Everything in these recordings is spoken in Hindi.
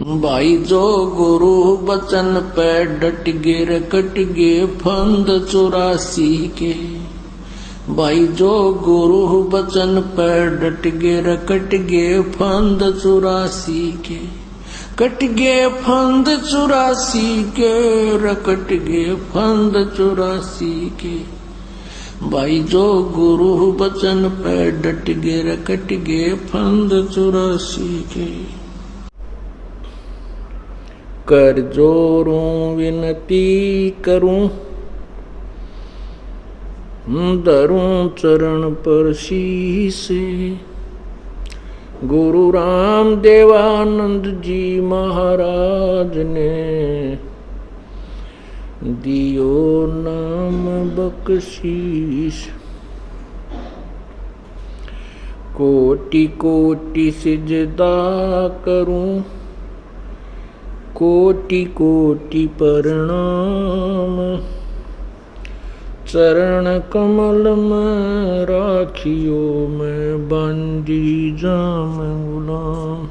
भाई जो गुरु बचन पे डट गे रकट गे फंद 84 के। भाई जो गुरु बचन पे डट गे रकट गे फंद 84 के। कट गे फंद 84 के रकट गे फंद 84 के। भाई जो गुरु बचन पे डट गे रकट गे फंद 84 के। कर जोरूं विनती करूं धरूं चरण पर शीस। गुरु राम देवानंद जी महाराज ने दियो नाम बख्शीश। कोटि कोटि सिजदा करूं कोटि कोटि प्रणाम। चरण कमल में राखियो मैं बंदी जाम गुलाम।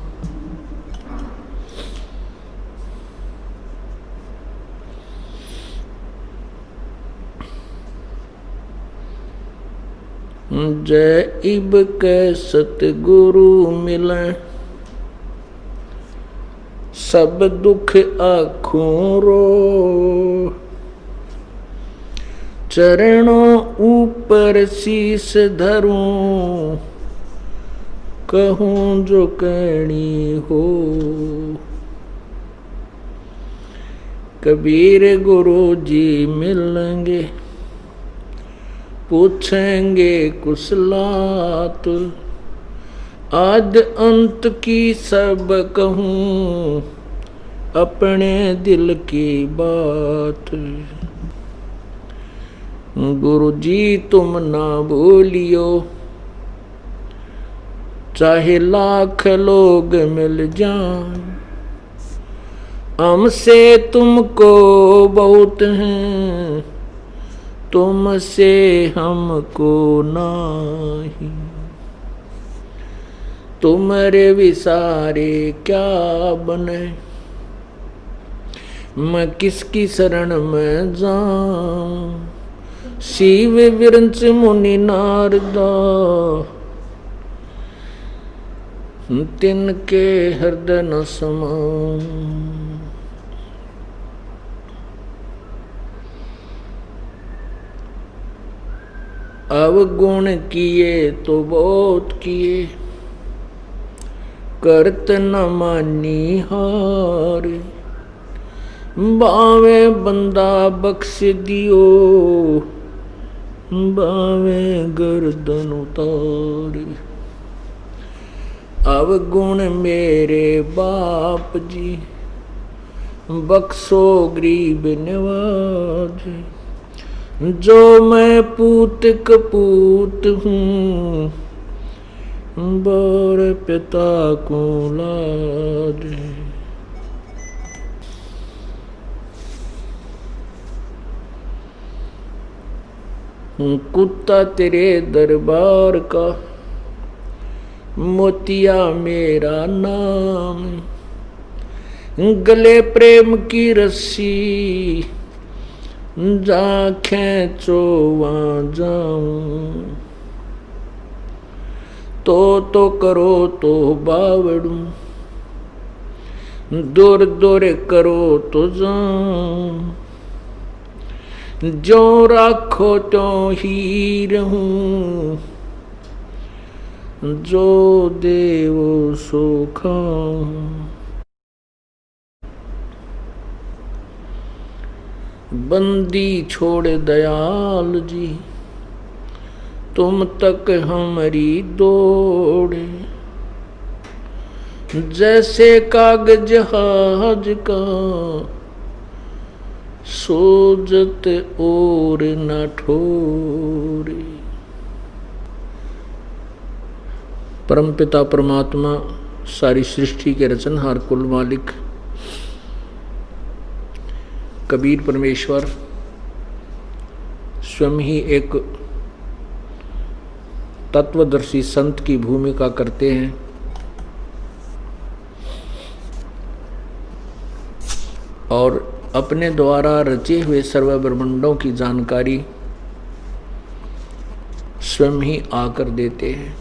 जय इब के सतगुरु मिले सब दुख आँखों रो। चरणों ऊपर शीस धरूं कहूं जो कहनी हो। कबीर गुरु जी मिलेंगे पूछेंगे कुशलात। आद अंत की सब कहूं अपने दिल की बात। गुरु जी तुम ना भूलियो चाहे लाख लोग मिल जाएं। हमसे तुमको बहुत हैं तुमसे हमको नहीं। तुम्हारे विसारे क्या बने मैं किसकी शरण में जाऊं। शिव विरंच मुनि नारदा तिनके हृदय न समाऊं। अवगुण किए तो बहुत किए करत न मानी हार। बावे बंदा बख्श दियो बावे गर्दन उतार। अवगुण मेरे बाप जी बख्शो गरीब नवाज। जो मैं पूत कपूत हूँ बर पिता को लाज। कुत्ता तेरे दरबार का मोतिया मेरा नाम। गले प्रेम की रस्सी जा खींचो वहाँ जाऊं। तो करो तो बावड़ू दूर दूर करो तो जाऊं। जो राखो तो ही रहूं जो देवो सो खाऊं। बंदी छोड़ दयाल जी तुम तक हमारी दौड़। जैसे कागज हाज का सोजत और न ठोरे। परमपिता परमात्मा सारी सृष्टि के रचनहार कुल मालिक कबीर परमेश्वर स्वयं ही एक तत्वदर्शी संत की भूमिका करते हैं। और अपने द्वारा रचे हुए सर्व ब्रह्मांडों की जानकारी स्वयं ही आकर देते हैं।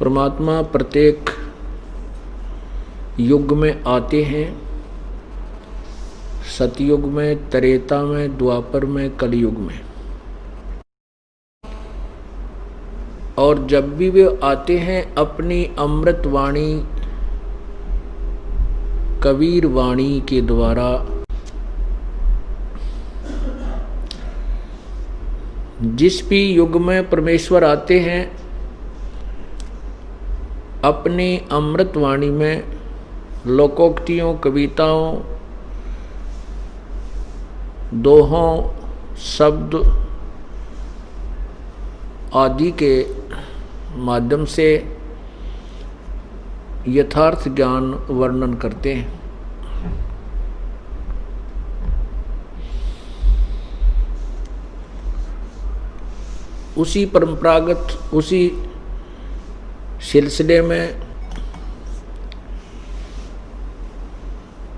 परमात्मा प्रत्येक युग में आते हैं, सतयुग में, त्रेता में, द्वापर में, कलयुग में। और जब भी वे आते हैं अपनी अमृत वाणी, कबीर वाणी के द्वारा जिस भी युग में परमेश्वर आते हैं, अपनी अमृत वाणी में लोकोक्तियों, कविताओं, दोहों, शब्द आदि के माध्यम से यथार्थ ज्ञान वर्णन करते हैं। उसी परंपरागत, उसी सिलसिले में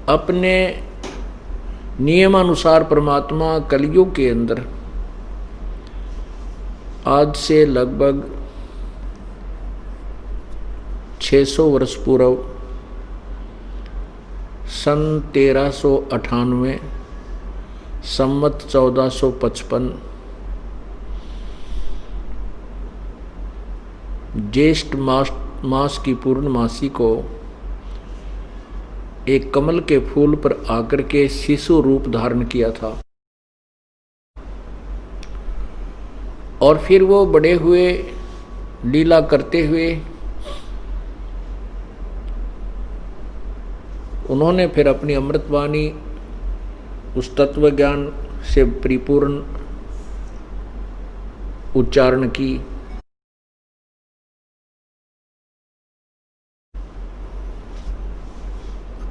अपने नियमानुसार परमात्मा कलयुग के अंदर आज से लगभग 600 वर्ष पूर्व सन 1398 संवत 1455 ज्येष्ठ मास की पूर्णमासी को एक कमल के फूल पर आकर के शिशु रूप धारण किया था। और फिर वो बड़े हुए, लीला करते हुए उन्होंने फिर अपनी अमृतवाणी उस तत्व ज्ञान से परिपूर्ण उच्चारण की।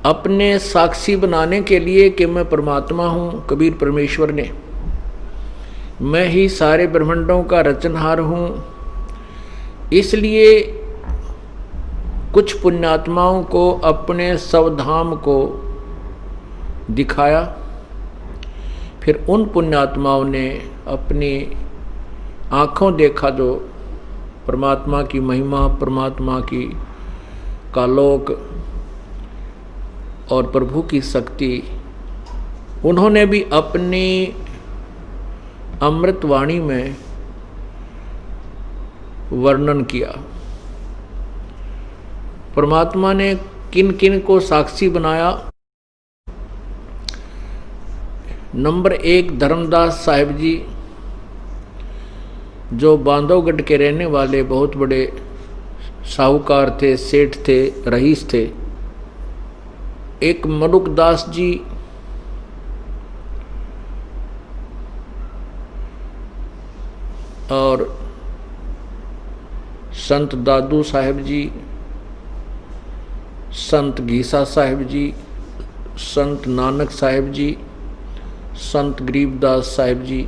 अपने साक्षी बनाने के लिए कि मैं परमात्मा हूँ, कबीर परमेश्वर ने, मैं ही सारे ब्रह्मांडों का रचनहार हूँ, इसलिए कुछ पुण्यात्माओं को अपने स्वधाम को दिखाया। फिर उन पुण्यात्माओं ने अपनी आँखों देखा जो परमात्मा की महिमा, परमात्मा की का लोक और प्रभु की शक्ति, उन्होंने भी अपनी अमृतवाणी में वर्णन किया। परमात्मा ने किन किन को साक्षी बनाया। नंबर 1 धर्मदास साहिब जी, जो बांधवगढ़ के रहने वाले बहुत बड़े साहूकार थे, सेठ थे, रईस थे। एक मनुकदास जी, और संत दादू साहिब जी, संत घीसा साहिब जी, संत नानक साहिब जी, संत गरीबदास साहिब जी,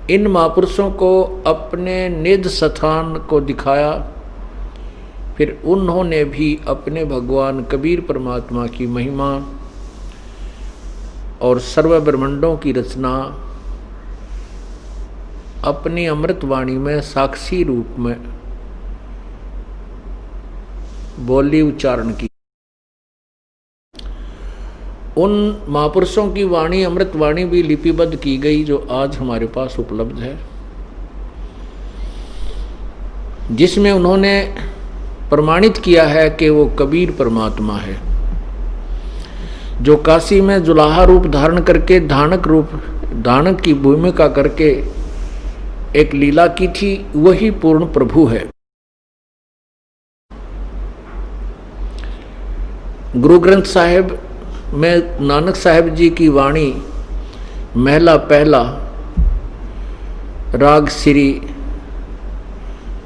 इन महापुरुषों को अपने निज स्थान को दिखाया। फिर उन्होंने भी अपने भगवान कबीर परमात्मा की महिमा और सर्व ब्रह्मांडों की रचना अपनी अमृतवाणी में साक्षी रूप में बोली, उच्चारण की। उन महापुरुषों की वाणी, अमृतवाणी भी लिपिबद्ध की गई, जो आज हमारे पास उपलब्ध है, जिसमें उन्होंने प्रमाणित किया है कि वो कबीर परमात्मा है, जो काशी में जुलाहा रूप धारण करके धानक की भूमिका करके एक लीला की थी, वही पूर्ण प्रभु है। गुरु ग्रंथ साहिब में नानक साहिब जी की वाणी, महला पहला, राग श्री,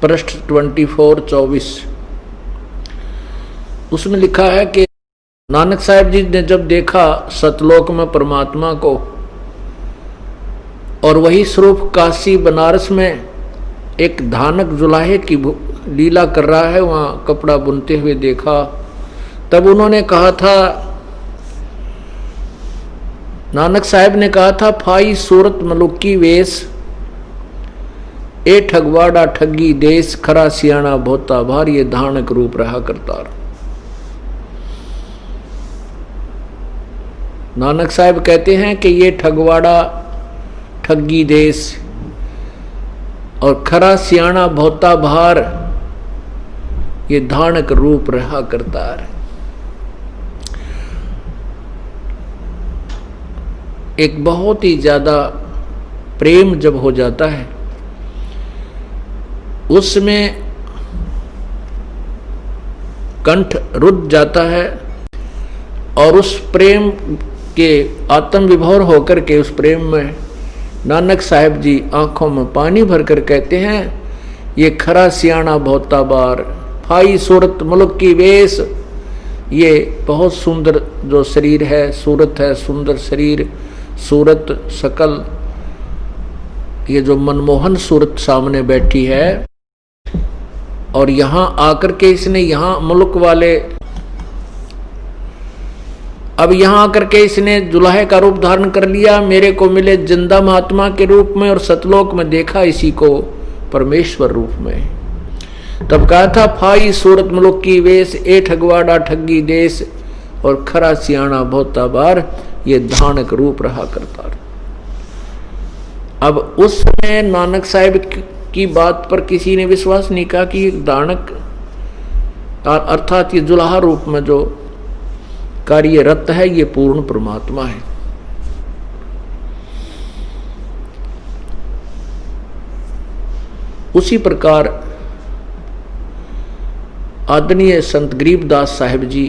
पृष्ठ 24-24, उसमें लिखा है कि नानक साहिब जी ने जब देखा सतलोक में परमात्मा को, और वही स्वरूप काशी बनारस में एक धानक जुलाहे की लीला कर रहा है, वहाँ कपड़ा बुनते हुए देखा। तब उन्होंने कहा था, नानक साहब ने कहा था, फाई सूरत मलुकी वेश, ए ठगवाड़ा ठगी देश, खरा सियाणा भोता भार, ये धानक रूप रहा करतार। नानक साहब कहते हैं कि ये ठगवाड़ा ठगी देश और खरा सियाणा भोता भार, ये धानक रूप रहा करतार। एक बहुत ही ज्यादा प्रेम जब हो जाता है, उसमें कंठ रुद्ध जाता है और उस प्रेम के आत्म विभोर होकर के उस प्रेम में नानक साहब जी आंखों में पानी भरकर कहते हैं, ये खरा सियाणा भोता बार, फाई सूरत मुल्क की वेश, ये बहुत सुंदर जो शरीर है, सूरत है, सुंदर शरीर, सूरत शकल, ये जो मनमोहन सूरत सामने बैठी है। और यहाँ आकर के इसने यहाँ मुल्क वाले, अब यहाँ आकर के इसने दुल्हे का रूप धारण कर लिया, मेरे को मिले जिंदा महात्मा के रूप में और सतलोक में देखा इसी को परमेश्वर रूप में। तब कहा था, फाई सूरत मुल्क की वेश, ए ठगवाड़ा ठगी देश, और खरा सियाणा भोता बार, ये धानक रूप रहा करता। अब उस समय नानक साहब की बात पर किसी ने विश्वास नहीं कहा कि दानक अर्थात ये जुलाहा रूप में जो कार्यरत है, ये पूर्ण परमात्मा है। उसी प्रकार आदरणीय संत गरीबदास साहिब जी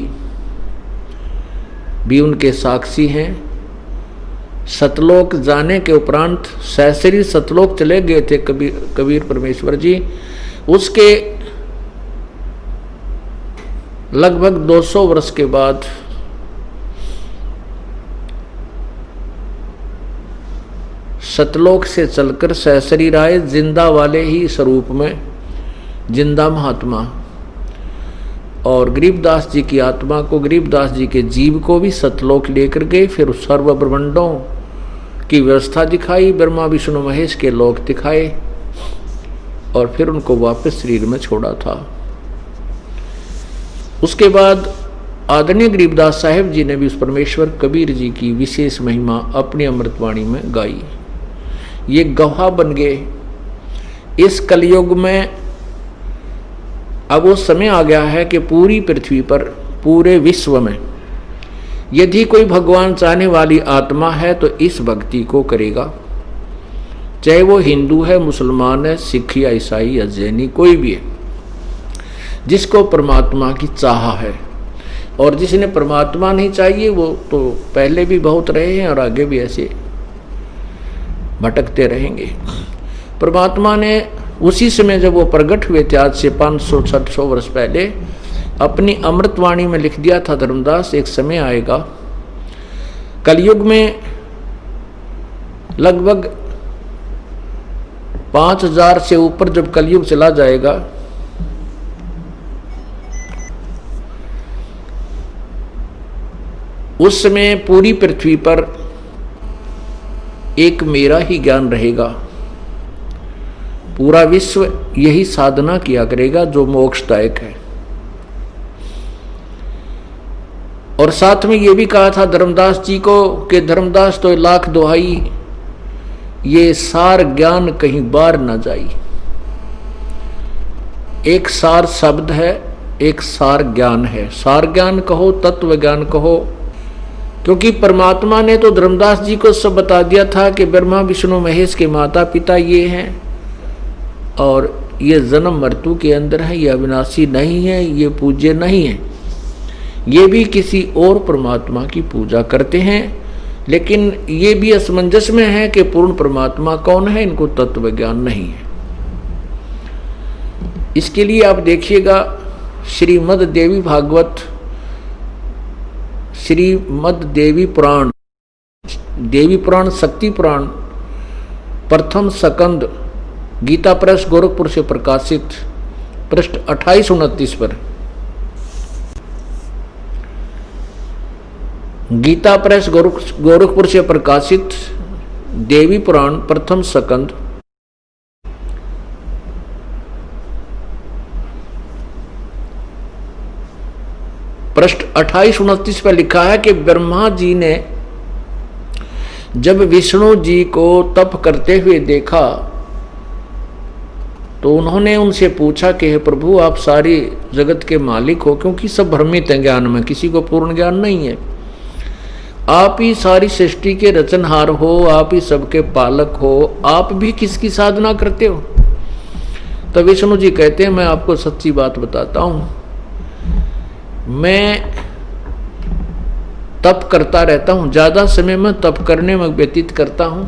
भी उनके साक्षी हैं। सतलोक जाने के उपरांत सहसरी सतलोक चले गए थे कबीर परमेश्वर जी। उसके लगभग 200 वर्ष के बाद सतलोक से चलकर सहसरी राय जिंदा वाले ही स्वरूप में, जिंदा महात्मा, और गरीबदास जी की आत्मा को, गरीबदास जी के जीव को भी सतलोक लेकर गए। फिर सर्व ब्रह्मांडों की व्यवस्था दिखाई, ब्रह्मा विष्णु महेश के लोक दिखाए और फिर उनको वापस शरीर में छोड़ा था। उसके बाद आदरणीय गरीबदास साहिब जी ने भी उस परमेश्वर कबीर जी की विशेष महिमा अपनी अमृतवाणी में गाई। ये गवाह बन गए। इस कलयुग में अब वो समय आ गया है कि पूरी पृथ्वी पर, पूरे विश्व में यदि कोई भगवान चाहने वाली आत्मा है तो इस भक्ति को करेगा, चाहे वो हिंदू है, मुसलमान है, सिख या ईसाई या जैनी, कोई भी है, जिसको परमात्मा की चाह है। और जिसने परमात्मा नहीं चाहिए वो तो पहले भी बहुत रहे हैं और आगे भी ऐसे भटकते रहेंगे। परमात्मा ने उसी समय जब वो प्रकट हुए थे, आज से 500-600 वर्ष पहले, अपनी अमृतवाणी में लिख दिया था धर्मदास, एक समय आएगा कलयुग में लगभग 5000 से ऊपर जब कलयुग चला जाएगा, उस समय पूरी पृथ्वी पर एक मेरा ही ज्ञान रहेगा। पूरा विश्व यही साधना किया करेगा जो मोक्षदायक है। और साथ में ये भी कहा था धर्मदास जी को कि धर्मदास तो लाख दुहाई, ये सार ज्ञान कहीं बार न जाई। एक सार शब्द है, एक सार ज्ञान है। सार ज्ञान कहो, तत्व ज्ञान कहो, क्योंकि परमात्मा ने तो धर्मदास जी को सब बता दिया था कि ब्रह्मा विष्णु महेश के माता पिता ये हैं और ये जन्म मृत्यु के अंदर है, ये अविनाशी नहीं है, ये पूज्य नहीं है। ये भी किसी और परमात्मा की पूजा करते हैं, लेकिन ये भी असमंजस में है कि पूर्ण परमात्मा कौन है, इनको तत्व ज्ञान नहीं है। इसके लिए आप देखिएगा श्रीमद् देवी भागवत, श्रीमद् देवी पुराण, देवी पुराण, शक्ति पुराण, प्रथम स्कंद, गीता प्रेस गोरखपुर से प्रकाशित पृष्ठ 28-29 पर। गीता प्रेस गोरखपुर से प्रकाशित देवी पुराण प्रथम स्कंद पृष्ठ 28-29 पर लिखा है कि ब्रह्मा जी ने जब विष्णु जी को तप करते हुए देखा तो उन्होंने उनसे पूछा कि हे प्रभु, आप सारी जगत के मालिक हो, क्योंकि सब भ्रमित हैं ज्ञान में, किसी को पूर्ण ज्ञान नहीं है। आप ही सारी सृष्टि के रचनहार हो, आप ही सबके पालक हो, आप भी किसकी साधना करते हो? तो विष्णु जी कहते हैं, मैं आपको सच्ची बात बताता हूं, मैं तप करता रहता हूं, ज्यादा समय में तप करने में व्यतीत करता हूं,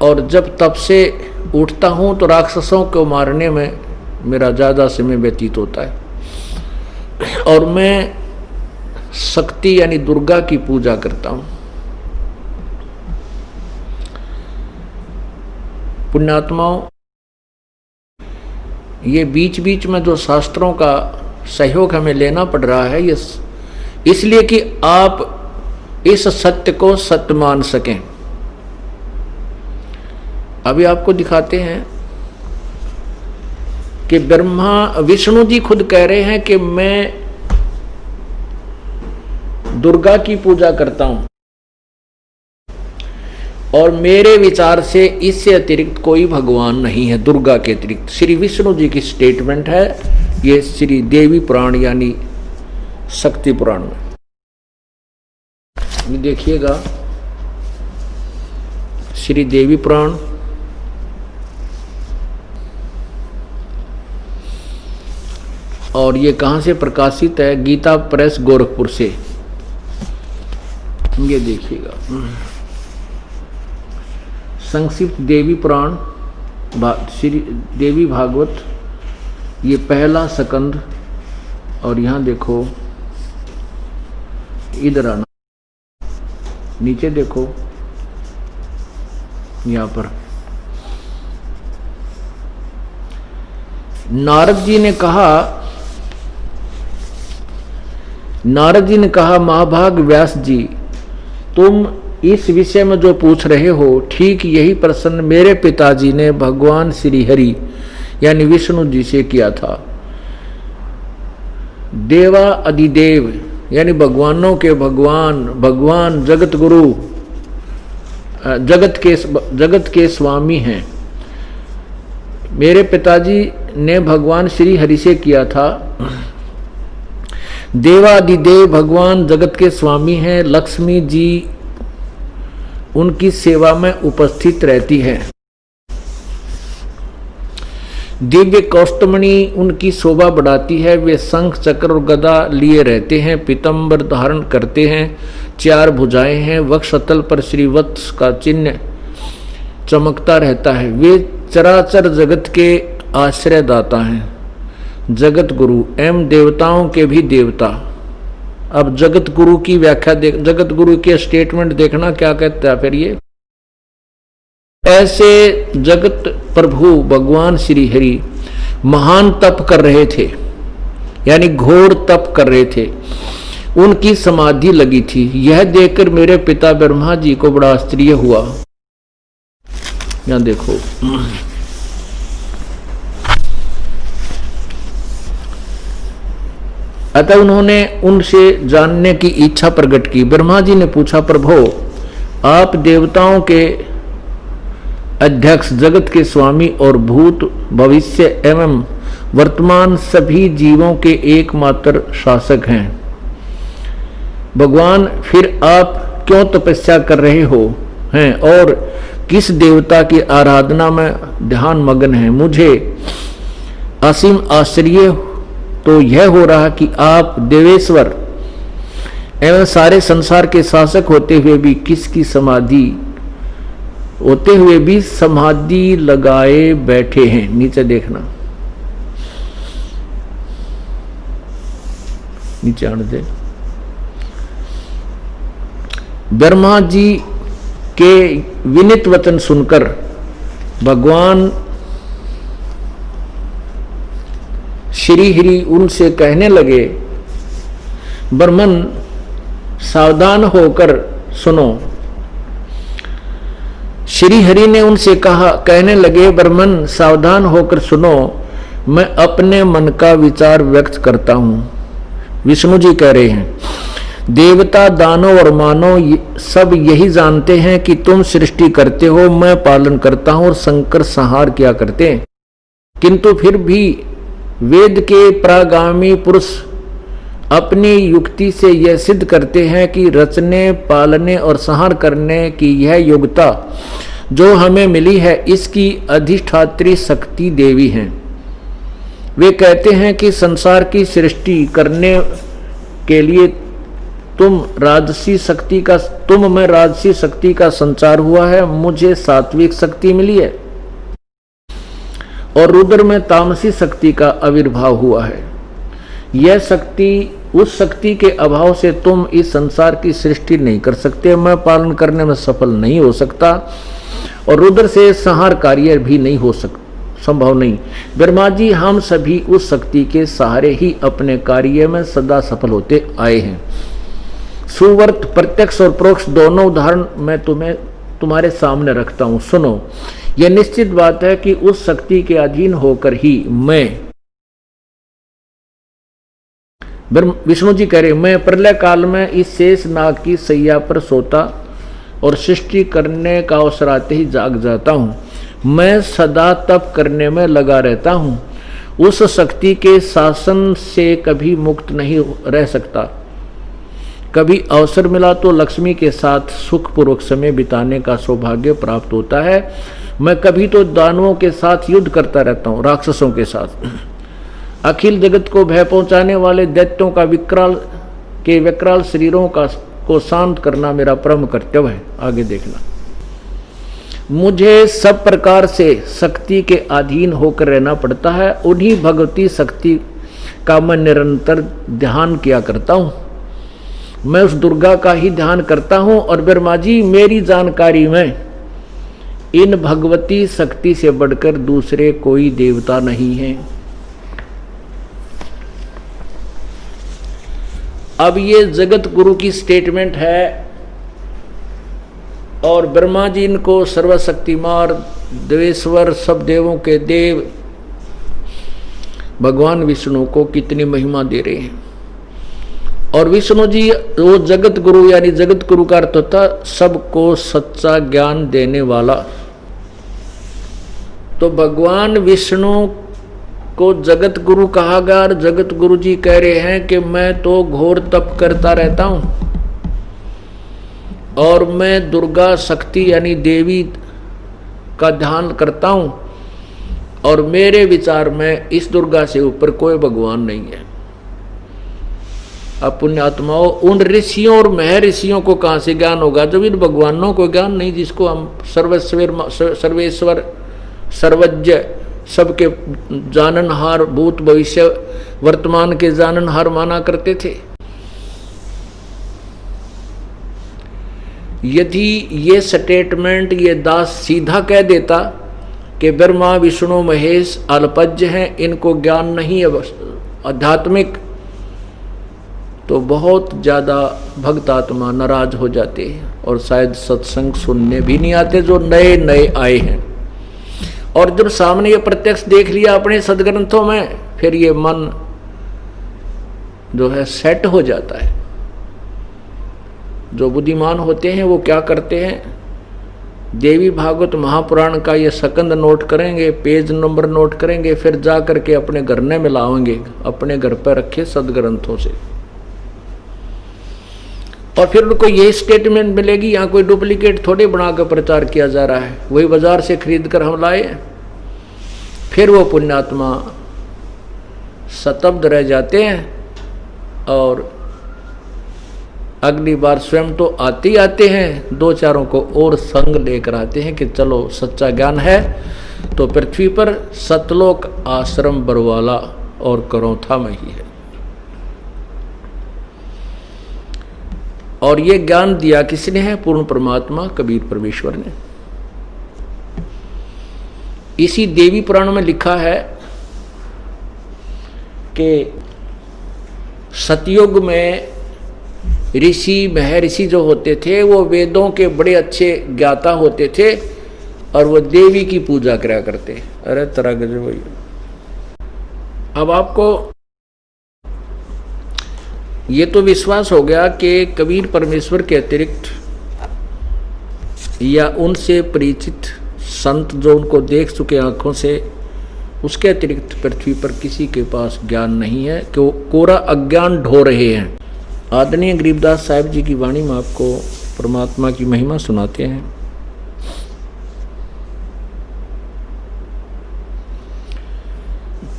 और जब तप से उठता हूं तो राक्षसों को मारने में मेरा ज्यादा समय व्यतीत होता है, और मैं शक्ति यानी दुर्गा की पूजा करता हूं। पुण्यात्माओं, ये बीच बीच में जो शास्त्रों का सहयोग हमें लेना पड़ रहा है, ये इसलिए कि आप इस सत्य को सत्य मान सकें। अभी आपको दिखाते हैं कि विष्णु जी खुद कह रहे हैं कि मैं दुर्गा की पूजा करता हूं, और मेरे विचार से इससे अतिरिक्त कोई भगवान नहीं है दुर्गा के अतिरिक्त। श्री विष्णु जी की स्टेटमेंट है, ये श्री देवी पुराण यानी शक्ति पुराण में। ये देखिएगा, श्री देवी पुराण और ये कहां से प्रकाशित है? गीता प्रेस गोरखपुर से। ये देखिएगा, संक्षिप्त देवी पुराण श्री देवी भागवत, ये पहला स्कंद, और यहां देखो, इधर आना, नीचे देखो, यहां पर नारद जी ने कहा, महाभाग व्यास जी, तुम इस विषय में जो पूछ रहे हो, ठीक यही प्रश्न मेरे पिताजी ने भगवान श्री हरि यानी विष्णु जी से किया था। देवा अधिदेव यानी भगवानों के भगवान, भगवान जगत गुरु, जगत के स्वामी हैं। मेरे पिताजी ने भगवान श्री हरि से किया था। देवादिदेव भगवान जगत के स्वामी हैं। लक्ष्मी जी उनकी सेवा में उपस्थित रहती है। दिव्य कौस्तमणि उनकी शोभा बढ़ाती है। वे शंख चक्र और गदा लिए रहते हैं, पीतंबर धारण करते हैं, 4 भुजाएं हैं, वक्षस्थल पर श्रीवत्स का चिन्ह चमकता रहता है। वे चराचर जगत के आश्रय दाता हैं, जगत गुरु एवं देवताओं के भी देवता। अब जगत गुरु की व्याख्या जगत गुरु के स्टेटमेंट देखना क्या कहता है फिर ये। ऐसे जगत प्रभु भगवान श्री हरि महान तप कर रहे थे, यानी घोर तप कर रहे थे। उनकी समाधि लगी थी। यह देखकर मेरे पिता ब्रह्मा जी को बड़ा आश्चर्य हुआ। यहां देखो, अतः उन्होंने उनसे जानने की इच्छा प्रकट की। ब्रह्मा जी ने पूछा, प्रभो आप देवताओं के अध्यक्ष, जगत के स्वामी और भूत भविष्य एवं वर्तमान सभी जीवों के एकमात्र शासक हैं। भगवान फिर आप क्यों तपस्या कर रहे हो हैं और किस देवता की आराधना में ध्यान मग्न है? मुझे असीम आश्चर्य तो यह हो रहा कि आप देवेश्वर एवं सारे संसार के शासक होते हुए भी समाधि लगाए बैठे हैं। नीचे देखना, नीचे आने दे। ब्रह्मा जी के विनीत वचन सुनकर भगवान श्री हरि उनसे कहने लगे, ब्रह्मन सावधान होकर सुनो। श्री हरि ने उनसे कहने लगे, ब्रह्मन सावधान होकर सुनो, मैं अपने मन का विचार व्यक्त करता हूं। विष्णु जी कह रहे हैं, देवता, दानव और मानव सब यही जानते हैं कि तुम सृष्टि करते हो, मैं पालन करता हूं और शंकर संहार किया करते हैं। किंतु फिर भी वेद के प्रागामी पुरुष अपनी युक्ति से यह सिद्ध करते हैं कि रचने, पालने और संहार करने की यह योग्यता जो हमें मिली है, इसकी अधिष्ठात्री शक्ति देवी हैं। वे कहते हैं कि संसार की सृष्टि करने के लिए तुम में राजसी शक्ति का संचार हुआ है, मुझे सात्विक शक्ति मिली है और रुद्र में तामसी शक्ति का आविर्भाव हुआ है। यह शक्ति, उस शक्ति के अभाव से तुम इस संसार की सृष्टि नहीं कर सकते, मैं पालन करने में सफल नहीं हो सकता और रुद्र से संहार कार्य भी नहीं हो सकता, संभव नहीं। ब्रह्मा जी, हम सभी उस शक्ति के सहारे ही अपने कार्य में सदा सफल होते आए हैं। सुवर्त, प्रत्यक्ष और परोक्ष दोनों उदाहरण मैं तुम्हारे सामने रखता हूं, सुनो। यह निश्चित बात है कि उस शक्ति के अधीन होकर ही मैं, विष्णु जी कह रहे, मैं प्रलय काल में इस शेष नाग की सैया पर सोता और सृष्टि करने का अवसर आते ही जाग जाता हूं। मैं सदा तप करने में लगा रहता हूं, उस शक्ति के शासन से कभी मुक्त नहीं रह सकता। कभी अवसर मिला तो लक्ष्मी के साथ सुखपूर्वक समय बिताने का सौभाग्य प्राप्त होता है। मैं कभी तो दानवों के साथ युद्ध करता रहता हूँ, राक्षसों के साथ। अखिल जगत को भय पहुंचाने वाले दैत्यों का विकराल शरीरों को शांत करना मेरा परम कर्तव्य है। आगे देखना, मुझे सब प्रकार से शक्ति के अधीन होकर रहना पड़ता है। उन्हीं भगवती शक्ति का मैं निरंतर ध्यान किया करता हूँ। मैं उस दुर्गा का ही ध्यान करता हूँ और ब्रह्मा जी, मेरी जानकारी में इन भगवती शक्ति से बढ़कर दूसरे कोई देवता नहीं है। अब ये जगत गुरु की स्टेटमेंट है और ब्रह्मा जी इनको सर्वशक्तिमान, देवेश्वर, सब देवों के देव भगवान विष्णु को कितनी महिमा दे रहे हैं। और विष्णु जी वो जगत गुरु, यानी जगत गुरु का अर्थ होता सबको सच्चा ज्ञान देने वाला। तो भगवान विष्णु को जगत गुरु कहा गया और जगत गुरु जी कह रहे हैं कि मैं तो घोर तप करता रहता हूं और मैं दुर्गा शक्ति यानी देवी का ध्यान करता हूं और मेरे विचार में इस दुर्गा से ऊपर कोई भगवान नहीं है। अब पुण्यात्माओं, उन ऋषियों और महर्षियों को कहां से ज्ञान होगा जब इन भगवानों को ज्ञान नहीं, जिसको हम सर्वेश्वर, सर्वज्ञ, सबके जाननहार, भूत भविष्य वर्तमान के जाननहार माना करते थे। यदि ये स्टेटमेंट ये दास सीधा कह देता कि ब्रह्मा विष्णु महेश अल्पज्ञ हैं, इनको ज्ञान नहीं है आध्यात्मिक, तो बहुत ज्यादा भक्त आत्मा नाराज हो जाते हैं और शायद सत्संग सुनने भी नहीं आते जो नए नए आए हैं। और जब सामने ये प्रत्यक्ष देख लिया अपने सदग्रंथों में, फिर ये मन जो है सेट हो जाता है। जो बुद्धिमान होते हैं वो क्या करते हैं, देवी भागवत महापुराण का ये सकंद नोट करेंगे, पेज नंबर नोट करेंगे, फिर जा करके अपने घर में मिलाएंगे, अपने घर पर रखे सदग्रंथों से। और फिर उनको यही स्टेटमेंट मिलेगी, यहाँ कोई डुप्लीकेट थोड़ी बनाकर प्रचार किया जा रहा है, वही बाजार से खरीद कर हम लाए। फिर वो पुण्यात्मा स्तब्ध रह जाते हैं और अगली बार स्वयं तो आते ही आते हैं, दो चारों को और संग लेकर आते हैं कि चलो सच्चा ज्ञान है तो पृथ्वी पर सतलोक आश्रम बरवाला और करौथा में ही है। और ये ज्ञान दिया किसने है? पूर्ण परमात्मा कबीर परमेश्वर ने। इसी देवी पुराण में लिखा है कि सतयुग में ऋषि महर्षि जो होते थे वो वेदों के बड़े अच्छे ज्ञाता होते थे और वो देवी की पूजा करा करते। अरे तरह गजब भाई। अब आपको ये तो विश्वास हो गया कि कबीर परमेश्वर के अतिरिक्त या उनसे परिचित संत जो उनको देख चुके आंखों से, उसके अतिरिक्त पृथ्वी पर किसी के पास ज्ञान नहीं है, कि वो कोरा अज्ञान ढो रहे हैं। आदरणीय गरीबदास साहिब जी की वाणी में आपको परमात्मा की महिमा सुनाते हैं।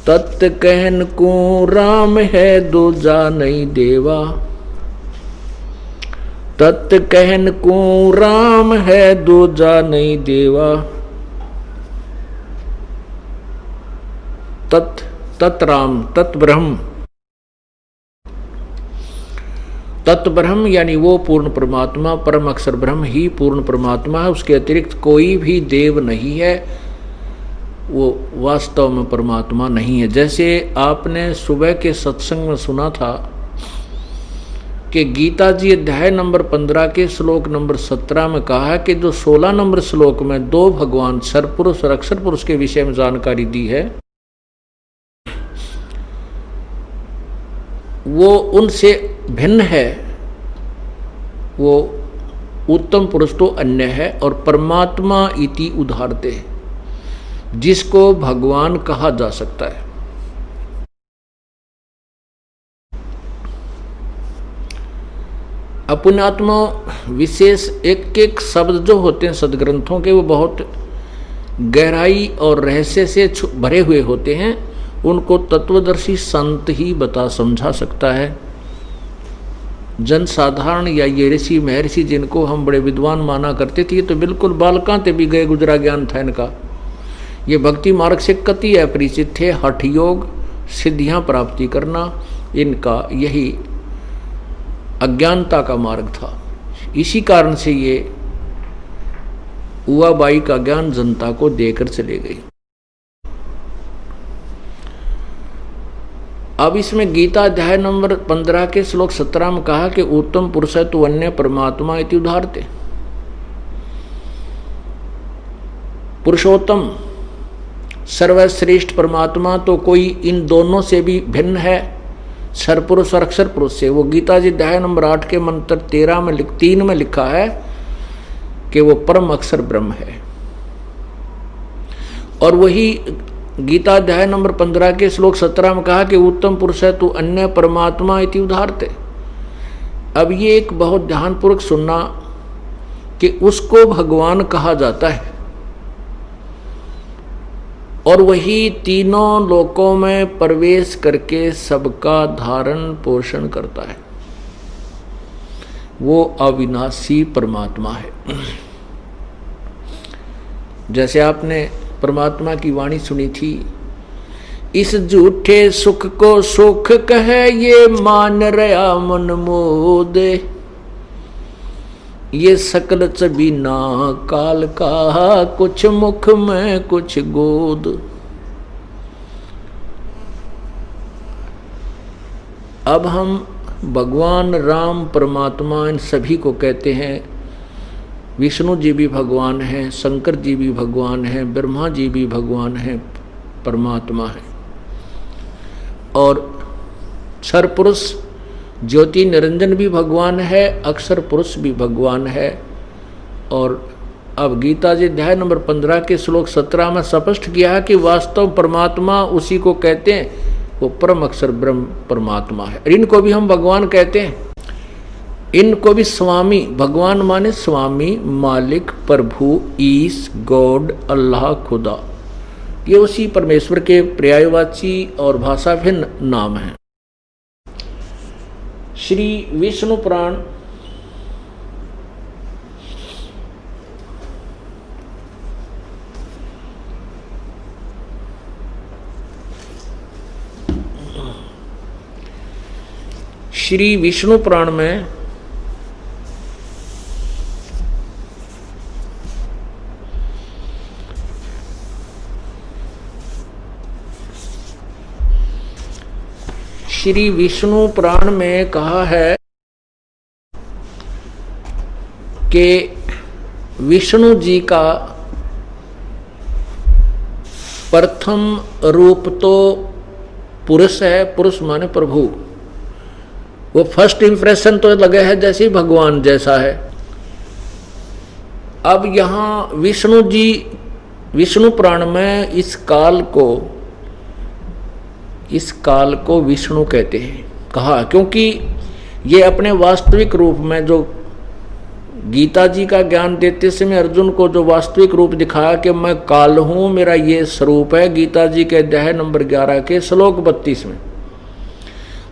तत् कहन को राम है दूजा नहीं देवा, तत् कहन को राम है दूजा नहीं देवा। तत् तत् राम तत् ब्रह्म, तत् ब्रह्म यानी वो पूर्ण परमात्मा, परम अक्षर ब्रह्म ही पूर्ण परमात्मा है, उसके अतिरिक्त कोई भी देव नहीं है, वो वास्तव में परमात्मा नहीं है। जैसे आपने सुबह के सत्संग में सुना था कि गीता जी अध्याय नंबर 15 के श्लोक नंबर 17 में कहा है कि जो 16 नंबर श्लोक में दो भगवान सरपुरुष और अक्षर पुरुष के विषय में जानकारी दी है, वो उनसे भिन्न है, वो उत्तम पुरुष तो अन्य है, और परमात्मा इति उदाहरते, जिसको भगवान कहा जा सकता है। अपुण्यात्मा विशेष एक एक शब्द जो होते हैं सदग्रंथों के, वो बहुत गहराई और रहस्य से भरे हुए होते हैं। उनको तत्वदर्शी संत ही बता समझा सकता है। जन साधारण या ये ऋषि महर्षि जिनको हम बड़े विद्वान माना करते थे, तो बिल्कुल बालकांते भी गए गुजरा ज्ञान था इनका। ये भक्ति मार्ग से कति अपरिचित थे। हठ योग, सिद्धियां प्राप्ति करना, इनका यही अज्ञानता का मार्ग था। इसी कारण से ये उवाबाई का ज्ञान जनता को देकर चले गई। अब इसमें गीता अध्याय नंबर 15 के श्लोक 17 में कहा कि उत्तम पुरुष है तो अन्य परमात्मा इति उदाहरते। पुरुषोत्तम सर्वश्रेष्ठ परमात्मा तो कोई इन दोनों से भी भिन्न है, सरपुरुष और अक्षर पुरुष से। वो गीता जी अध्याय नंबर 8 के मंत्र 3 में लिखा है कि वो परम अक्षर ब्रह्म है। और वही गीता अध्याय नंबर 15 के श्लोक 17 में कहा कि उत्तम पुरुष है तो अन्य परमात्मा इति उदाहरते। अब ये एक बहुत ध्यानपूर्वक सुनना कि उसको भगवान कहा जाता है, और वही तीनों लोकों में प्रवेश करके सबका धारण पोषण करता है। वो अविनाशी परमात्मा है। जैसे आपने परमात्मा की वाणी सुनी थी, इस झूठे सुख को सुख कहे ये मान रहा मन मोदे, ये सकल चबीना काल का कुछ मुख में कुछ गोद। अब हम भगवान राम परमात्मा इन सभी को कहते हैं। विष्णु जी भी भगवान हैं, शंकर जी भी भगवान हैं, ब्रह्मा जी भी भगवान हैं, परमात्मा है। और क्षर पुरुष ज्योति निरंजन भी भगवान है, अक्षर पुरुष भी भगवान है। और अब गीता जी अध्याय नंबर 15 के श्लोक 17 में स्पष्ट किया है कि वास्तव परमात्मा उसी को कहते हैं, वो परम अक्षर ब्रह्म परमात्मा है। इनको भी हम भगवान कहते हैं। इनको भी स्वामी, भगवान माने स्वामी, मालिक, प्रभु, ईश, गॉड, अल्लाह, खुदा, ये उसी परमेश्वर के पर्यायवाची और भाषा भिन्न नाम हैं। श्री विष्णु पुराण श्री विष्णु पुराण में श्री विष्णु पुराण में कहा है कि विष्णु जी का प्रथम रूप तो पुरुष है, पुरुष माने प्रभु। वो फर्स्ट इंप्रेशन तो लगे है जैसे भगवान जैसा है। अब यहाँ विष्णु जी, विष्णु पुराण में इस काल को विष्णु कहते हैं, कहा, क्योंकि ये अपने वास्तविक रूप में जो गीता जी का ज्ञान देते समय अर्जुन को जो वास्तविक रूप दिखाया कि मैं काल हूं, मेरा ये स्वरूप है, गीता जी के अध्याय नंबर 11 के श्लोक 32 में,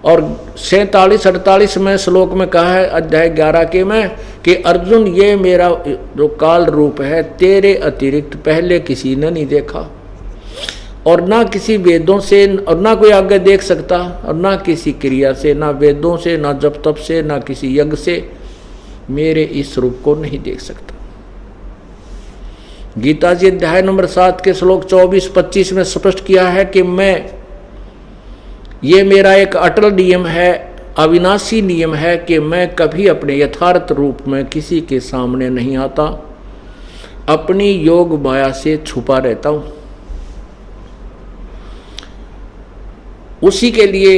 और 47-48 में श्लोक में कहा है अध्याय 11 के में कि अर्जुन ये मेरा जो काल रूप है तेरे अतिरिक्त पहले किसी ने नहीं देखा, और ना किसी वेदों से, और ना कोई आगे देख सकता, और ना किसी क्रिया से, ना वेदों से, ना जप तप से, ना किसी यज्ञ से मेरे इस रूप को नहीं देख सकता। गीता जी अध्याय नंबर 7 के श्लोक 24-25 में स्पष्ट किया है कि ये मेरा एक अटल नियम है, अविनाशी नियम है कि मैं कभी अपने यथार्थ रूप में किसी के सामने नहीं आता, अपनी योग माया से छुपा रहता हूं। उसी के लिए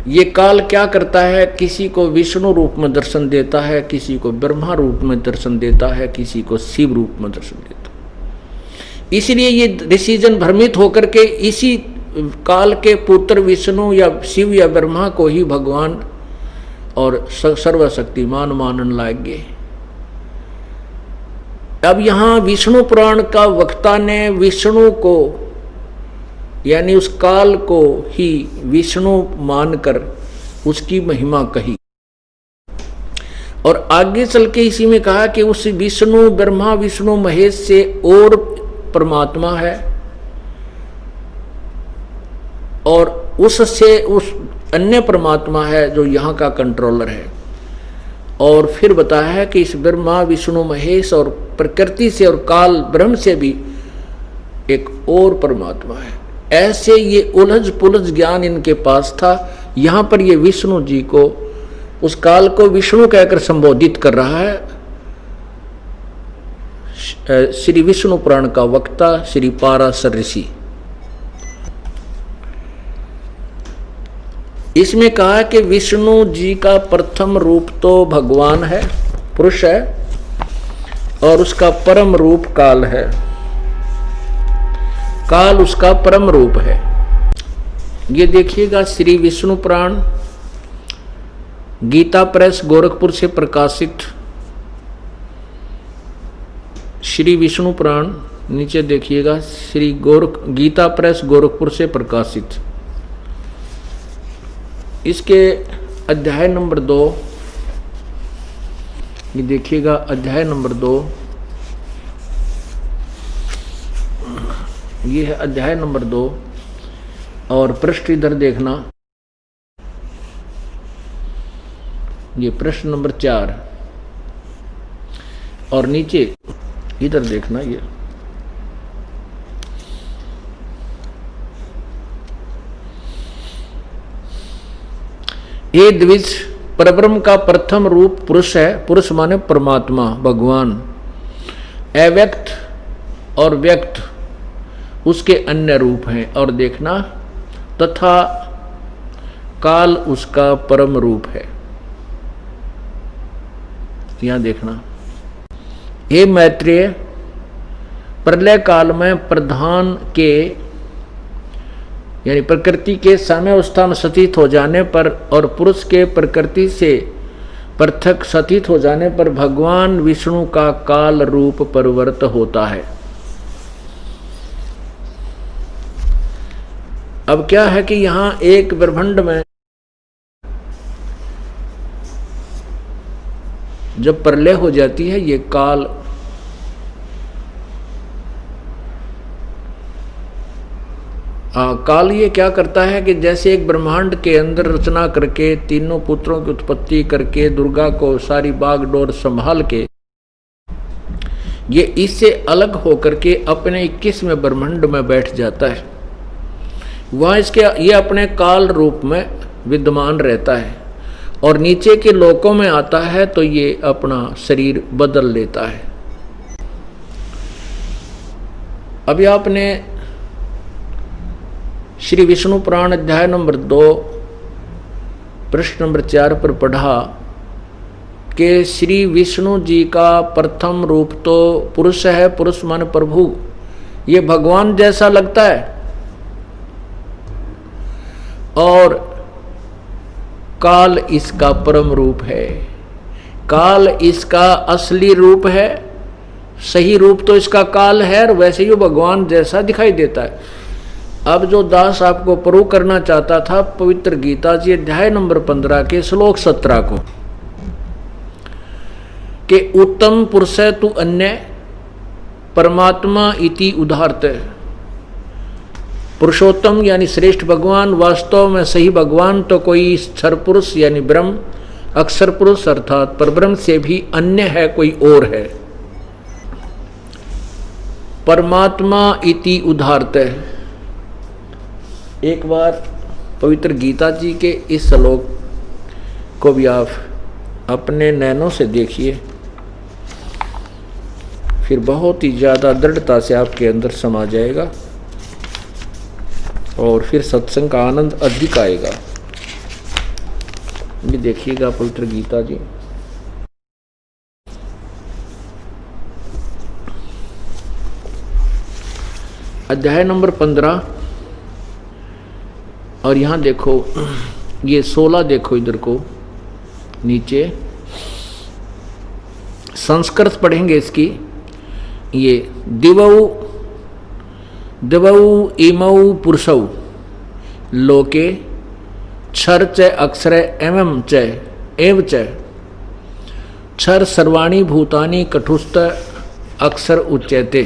ये काल क्या करता है, किसी को विष्णु रूप में दर्शन देता है, किसी को ब्रह्मा रूप में दर्शन देता है, किसी को शिव रूप में दर्शन देता है। इसलिए ये डिसीजन भ्रमित होकर के इसी काल के पुत्र विष्णु या शिव या ब्रह्मा को ही भगवान और सर्वशक्तिमान मानन लागे। अब यहाँ विष्णु पुराण का वक्ता ने विष्णु को यानी उस काल को ही विष्णु मानकर उसकी महिमा कही, और आगे चल के इसी में कहा कि उस विष्णु, ब्रह्मा विष्णु महेश से और परमात्मा है, और उससे उस अन्य परमात्मा है जो यहाँ का कंट्रोलर है। और फिर बताया है कि इस ब्रह्मा विष्णु महेश और प्रकृति से और काल ब्रह्म से भी एक और परमात्मा है। ऐसे ये उलझ पुलझ ज्ञान इनके पास था। यहाँ पर ये विष्णु जी को, उस काल को विष्णु कहकर संबोधित कर रहा है श्री विष्णु पुराण का वक्ता श्री पाराशर ऋषि। इसमें कहा कि विष्णु जी का प्रथम रूप तो भगवान है, पुरुष है, और उसका परम रूप काल है। काल उसका परम रूप है। ये देखिएगा श्री विष्णु पुराण गीता प्रेस गोरखपुर से प्रकाशित श्री विष्णु पुराण, नीचे देखिएगा श्री गीता प्रेस गोरखपुर से प्रकाशित। इसके अध्याय नंबर 2, ये देखिएगा अध्याय नंबर 2, ये है अध्याय नंबर 2, और पृष्ठ इधर देखना, ये प्रश्न नंबर 4, और नीचे इधर देखना, ये द्विज परब्रह्म का प्रथम रूप पुरुष है। पुरुष माने परमात्मा भगवान, अव्यक्त और व्यक्त उसके अन्य रूप हैं। और देखना तथा काल उसका परम रूप है। यहां देखना, हे मैत्रेय, प्रलय काल में प्रधान के यानी प्रकृति के साम्यावस्था में स्थित हो जाने पर और पुरुष के प्रकृति से पृथक स्थित हो जाने पर भगवान विष्णु का काल रूप परिवर्त होता है। अब क्या है कि यहां एक ब्रह्मांड में जब प्रलय हो जाती है, ये काल काल ये क्या करता है कि जैसे एक ब्रह्मांड के अंदर रचना करके तीनों पुत्रों की उत्पत्ति करके दुर्गा को सारी बागडोर संभाल के ये इससे अलग होकर के अपने 21वें ब्रह्मांड में बैठ जाता है। वह इसके ये अपने काल रूप में विद्यमान रहता है और नीचे के लोकों में आता है तो ये अपना शरीर बदल लेता है। अभी आपने श्री विष्णु पुराण अध्याय नंबर 2 प्रश्न नंबर 4 पर पढ़ा कि श्री विष्णु जी का प्रथम रूप तो पुरुष है, पुरुष माने प्रभु, ये भगवान जैसा लगता है और काल इसका परम रूप है। काल इसका असली रूप है, सही रूप तो इसका काल है और वैसे ही भगवान जैसा दिखाई देता है। अब जो दास आपको प्रूव करना चाहता था पवित्र गीता जी अध्याय नंबर 15 के श्लोक 17 को कि उत्तम पुरुष तु अन्य परमात्मा इति उदाहरत। पुरुषोत्तम यानी श्रेष्ठ भगवान, वास्तव में सही भगवान तो कोई क्षर पुरुष यानी ब्रह्म, अक्षर पुरुष अर्थात परब्रह्म से भी अन्य है, कोई और है। परमात्मा इति उदाहरत। एक बार पवित्र गीता जी के इस श्लोक को भी आप अपने नैनों से देखिए, फिर बहुत ही ज़्यादा दृढ़ता से आपके अंदर समा जाएगा और फिर सत्संग का आनंद अधिक आएगा। ये देखिएगा पवित्र गीता जी अध्याय नंबर 15 और यहाँ देखो ये 16 देखो इधर को नीचे संस्कृत पढ़ेंगे इसकी। ये दिवौ दिवौ इमौ पुरुषौ लोके क्षर च अक्षर एवं च एव च क्षर सर्वाणि भूतानि कठुस्थ अक्षर उच्यते।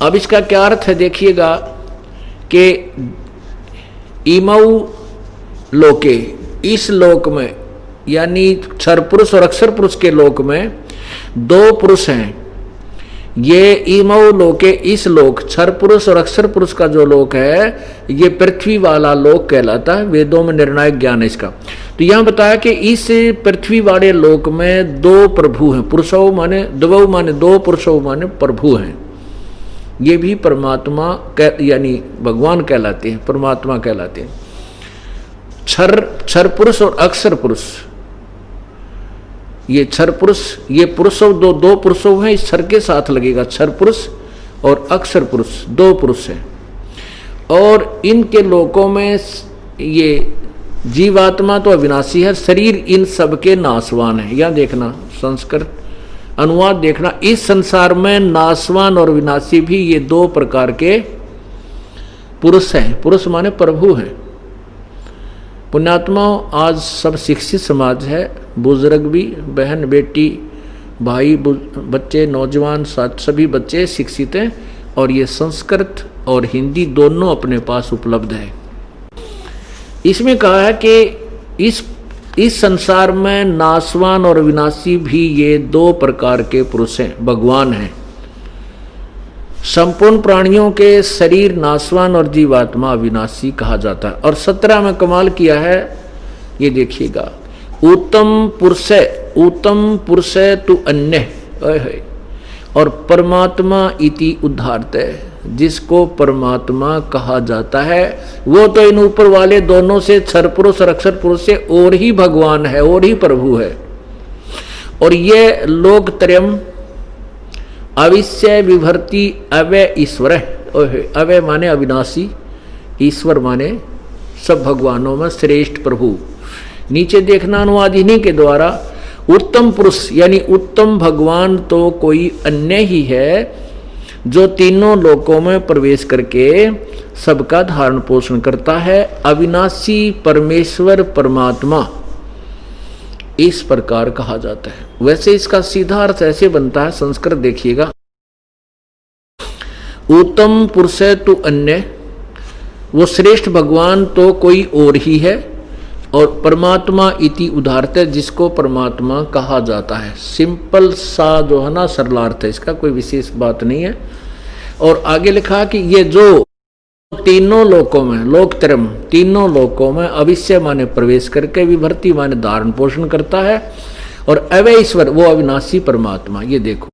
अब इसका क्या अर्थ है देखिएगा कि इमौ लोके, इस लोक में यानी क्षर पुरुष और अक्षर पुरुष के लोक में दो पुरुष हैं। ये इमौ लोके, इस लोक क्षर पुरुष और अक्षर पुरुष का जो लोक है ये पृथ्वी वाला लोक कहलाता है। वेदों में निर्णायक ज्ञान है इसका। तो यहां बताया कि इस पृथ्वी वाले लोक में दो प्रभु हैं। पुरुषों माने द्वौ माने दो, पुरुषों माने प्रभु हैं। ये भी परमात्मा यानी भगवान कहलाते हैं, परमात्मा कहलाते हैं। क्षर पुरुष और अक्षर पुरुष, ये क्षर पुरुष, ये पुरुषों दो पुरुषों हैं, इस क्षर के साथ लगेगा। क्षर पुरुष और अक्षर पुरुष दो पुरुष हैं और इनके लोकों में ये जीवात्मा तो अविनाशी है, शरीर इन सबके नाशवान है। यह देखना संस्कृत अनुवाद देखना, इस संसार में नाशवान और विनाशी भी ये दो प्रकार के पुरुष हैं। पुरुष माने प्रभु हैं। पुण्यात्मा आज सब शिक्षित समाज है, बुजुर्ग भी, बहन बेटी भाई बच्चे नौजवान सभी बच्चे शिक्षित हैं और ये संस्कृत और हिंदी दोनों अपने पास उपलब्ध है। इसमें कहा है कि इस संसार में नाशवान और विनाशी भी ये दो प्रकार के पुरुष हैं, भगवान हैं। संपूर्ण प्राणियों के शरीर नाशवान और जीवात्मा अविनाशी कहा जाता है। और 17 में कमाल किया है, ये देखिएगा, उत्तम पुरुष तु अन्य और परमात्मा इति उद्धारते, जिसको परमात्मा कहा जाता है वो तो इन ऊपर वाले दोनों से क्षर पुरुष और अक्षर पुरुष से और ही भगवान है, और ही प्रभु है। और ये लोकत्रयम् अविश्य विभर्ति अव्यय ईश्वर, अव्यय माने अविनाशी, ईश्वर माने सब भगवानों में श्रेष्ठ प्रभु। नीचे देखना अनुवाद इन्हीं के द्वारा, उत्तम पुरुष यानी उत्तम भगवान तो कोई अन्य ही है जो तीनों लोकों में प्रवेश करके सबका धारण पोषण करता है। अविनाशी परमेश्वर परमात्मा इस प्रकार कहा जाता है। वैसे इसका सीधा अर्थ ऐसे बनता है, संस्कृत देखिएगा, उत्तम पुरुष तु अन्य, वो श्रेष्ठ भगवान तो कोई और ही है, और परमात्मा इति उदाहरते, जिसको परमात्मा कहा जाता है। सिंपल सा जो है ना सरलार्थ है इसका, कोई विशेष बात नहीं है। और आगे लिखा कि ये जो तीनों लोकों में, लोकत्रयम तीनों लोकों में अविश्य माने प्रवेश करके, विभर्ति माने धारण पोषण करता है, और अवय ईश्वर वो अविनाशी परमात्मा। ये देखो,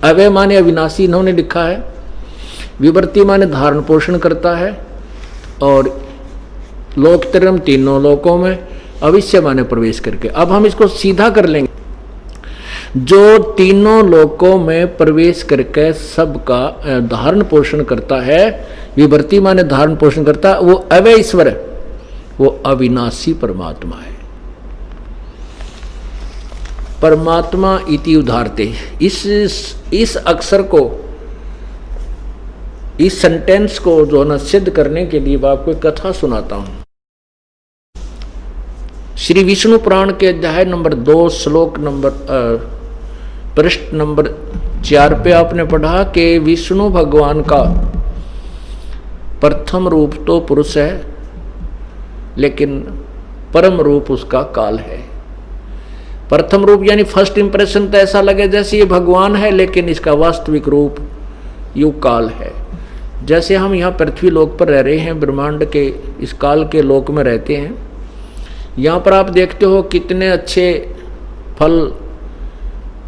अवय माने अविनाशी इन्होंने लिखा है, विभर्ति माने धारण पोषण करता है, और लोकत्रयम तीनों लोकों में अविश्य माने प्रवेश करके। अब हम इसको सीधा कर लेंगे, जो तीनों लोकों में प्रवेश करके सबका धारण पोषण करता है, विभर्ति माने धारण पोषण करता है, वो अवय ईश्वर है, वो अविनाशी परमात्मा है। परमात्मा इति उदाहरते, इस अक्षर को, इस सेंटेंस को जो है सिद्ध करने के लिए मैं आपको एक कथा सुनाता हूं। श्री विष्णु पुराण के अध्याय नंबर 2 श्लोक नंबर पृष्ठ नंबर 4 पे आपने पढ़ा कि विष्णु भगवान का प्रथम रूप तो पुरुष है, लेकिन परम रूप उसका काल है। प्रथम रूप यानी फर्स्ट इंप्रेशन तो ऐसा लगे जैसे ये भगवान है, लेकिन इसका वास्तविक रूप युग काल है। जैसे हम यहाँ पृथ्वी लोक पर रह रहे हैं, ब्रह्मांड के इस काल के लोक में रहते हैं, यहाँ पर आप देखते हो कितने अच्छे फल,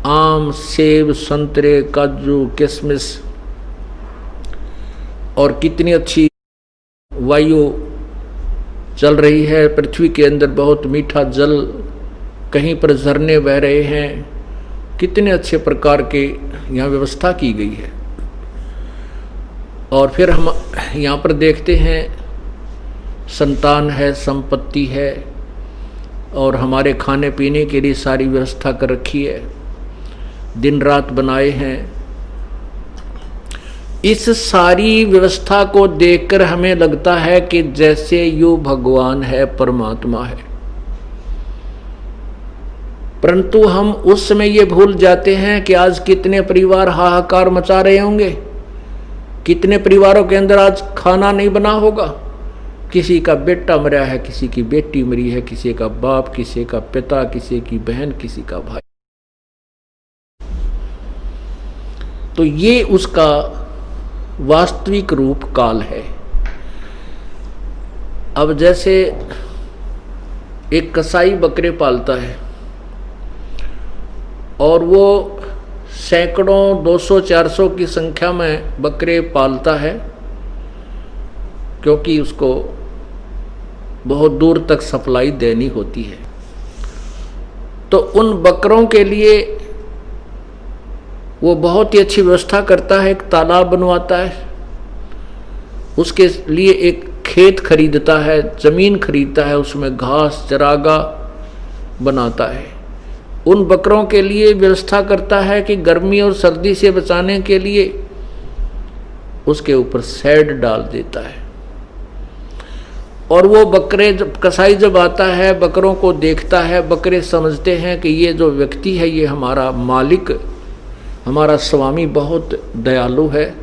आम, सेब, संतरे, काजू, किशमिश, और कितनी अच्छी वायु चल रही है पृथ्वी के अंदर, बहुत मीठा जल, कहीं पर झरने बह रहे हैं, कितने अच्छे प्रकार के यहाँ व्यवस्था की गई है। और फिर हम यहाँ पर देखते हैं संतान है, संपत्ति है, और हमारे खाने पीने के लिए सारी व्यवस्था कर रखी है, दिन रात बनाए हैं। इस सारी व्यवस्था को देखकर हमें लगता है कि जैसे यू भगवान है, परमात्मा है, परंतु हम उस समय ये भूल जाते हैं कि आज कितने परिवार हाहाकार मचा रहे होंगे, कितने परिवारों के अंदर आज खाना नहीं बना होगा, किसी का बेटा मरा है, किसी की बेटी मरी है, किसी का बाप, किसी का पिता, किसी की बहन, किसी का भाई। तो ये उसका वास्तविक रूप काल है। अब जैसे एक कसाई बकरे पालता है और वो सैकड़ों 200-400 की संख्या में बकरे पालता है, क्योंकि उसको बहुत दूर तक सप्लाई देनी होती है। तो उन बकरों के लिए वो बहुत ही अच्छी व्यवस्था करता है, एक तालाब बनवाता है, उसके लिए एक खेत खरीदता है, जमीन खरीदता है, उसमें घास चरागाह बनाता है, उन बकरों के लिए व्यवस्था करता है कि गर्मी और सर्दी से बचाने के लिए उसके ऊपर शेड डाल देता है। और वो बकरे कसाई जब आता है, बकरों को देखता है, बकरे समझते हैं कि ये जो व्यक्ति है ये हमारा मालिक, हमारा स्वामी बहुत दयालु है,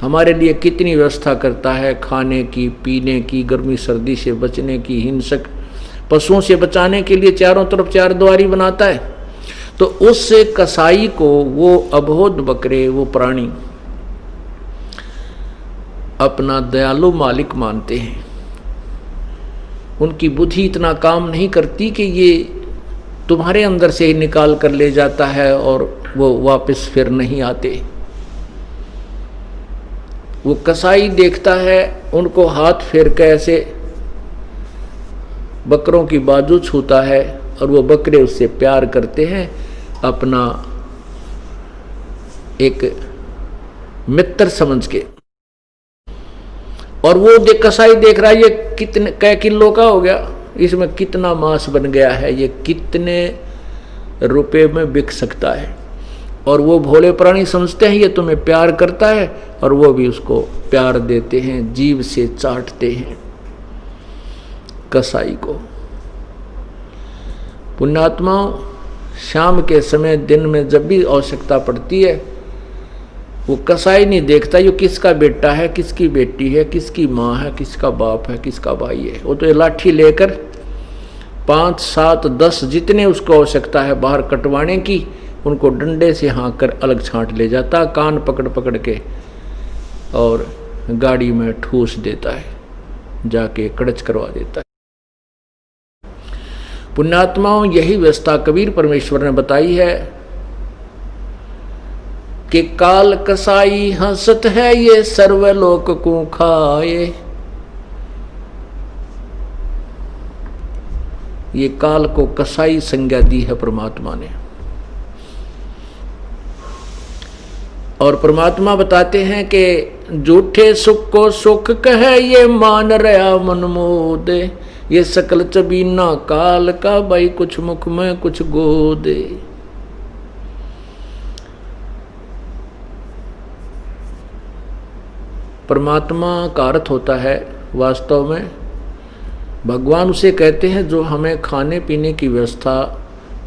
हमारे लिए कितनी व्यवस्था करता है, खाने की, पीने की, गर्मी सर्दी से बचने की, हिंसक पशुओं से बचाने के लिए चारों तरफ चार द्वारी बनाता है। तो उस कसाई को वो अबोध बकरे, वो प्राणी अपना दयालु मालिक मानते हैं। उनकी बुद्धि इतना काम नहीं करती कि ये तुम्हारे अंदर से ही निकाल कर ले जाता है और वो वापस फिर नहीं आते। वो कसाई देखता है, उनको हाथ फेर के ऐसे बकरों की बाजू छूता है और वो बकरे उससे प्यार करते हैं, अपना एक मित्र समझ के। और वो कसाई देख रहा है ये कितने कै किलो का हो गया, इसमें कितना मांस बन गया है, ये कितने रुपए में बिक सकता है। और वो भोले प्राणी समझते हैं ये तुम्हें प्यार करता है, और वो भी उसको प्यार देते हैं, जीभ से चाटते हैं कसाई को। पुण्यात्माओं, शाम के समय, दिन में जब भी आवश्यकता पड़ती है, वो कसाई नहीं देखता ये किसका बेटा है, किसकी बेटी है, किसकी माँ है, किसका बाप है, किसका भाई है। वो तो ये लाठी लेकर 5, 7, 10 जितने उसको आवश्यकता है बाहर कटवाने की, उनको डंडे से हाँक कर अलग छांट ले जाता, कान पकड़ पकड़ के और गाड़ी में ठूस देता है, जाके कड़च करवा देता है। पुण्यात्माओं, यही व्यवस्था कबीर परमेश्वर ने बताई है कि काल कसाई हंसत है ये सर्वलोक को खाए। ये काल को कसाई संज्ञा दी है परमात्मा ने। और परमात्मा बताते हैं कि झूठे सुख को सुख कहे ये मान रहा मन मोदे, ये सकल चबीना काल का भाई कुछ मुख में कुछ गोदे। परमात्मा का अर्थ होता है वास्तव में भगवान उसे कहते हैं जो हमें खाने पीने की व्यवस्था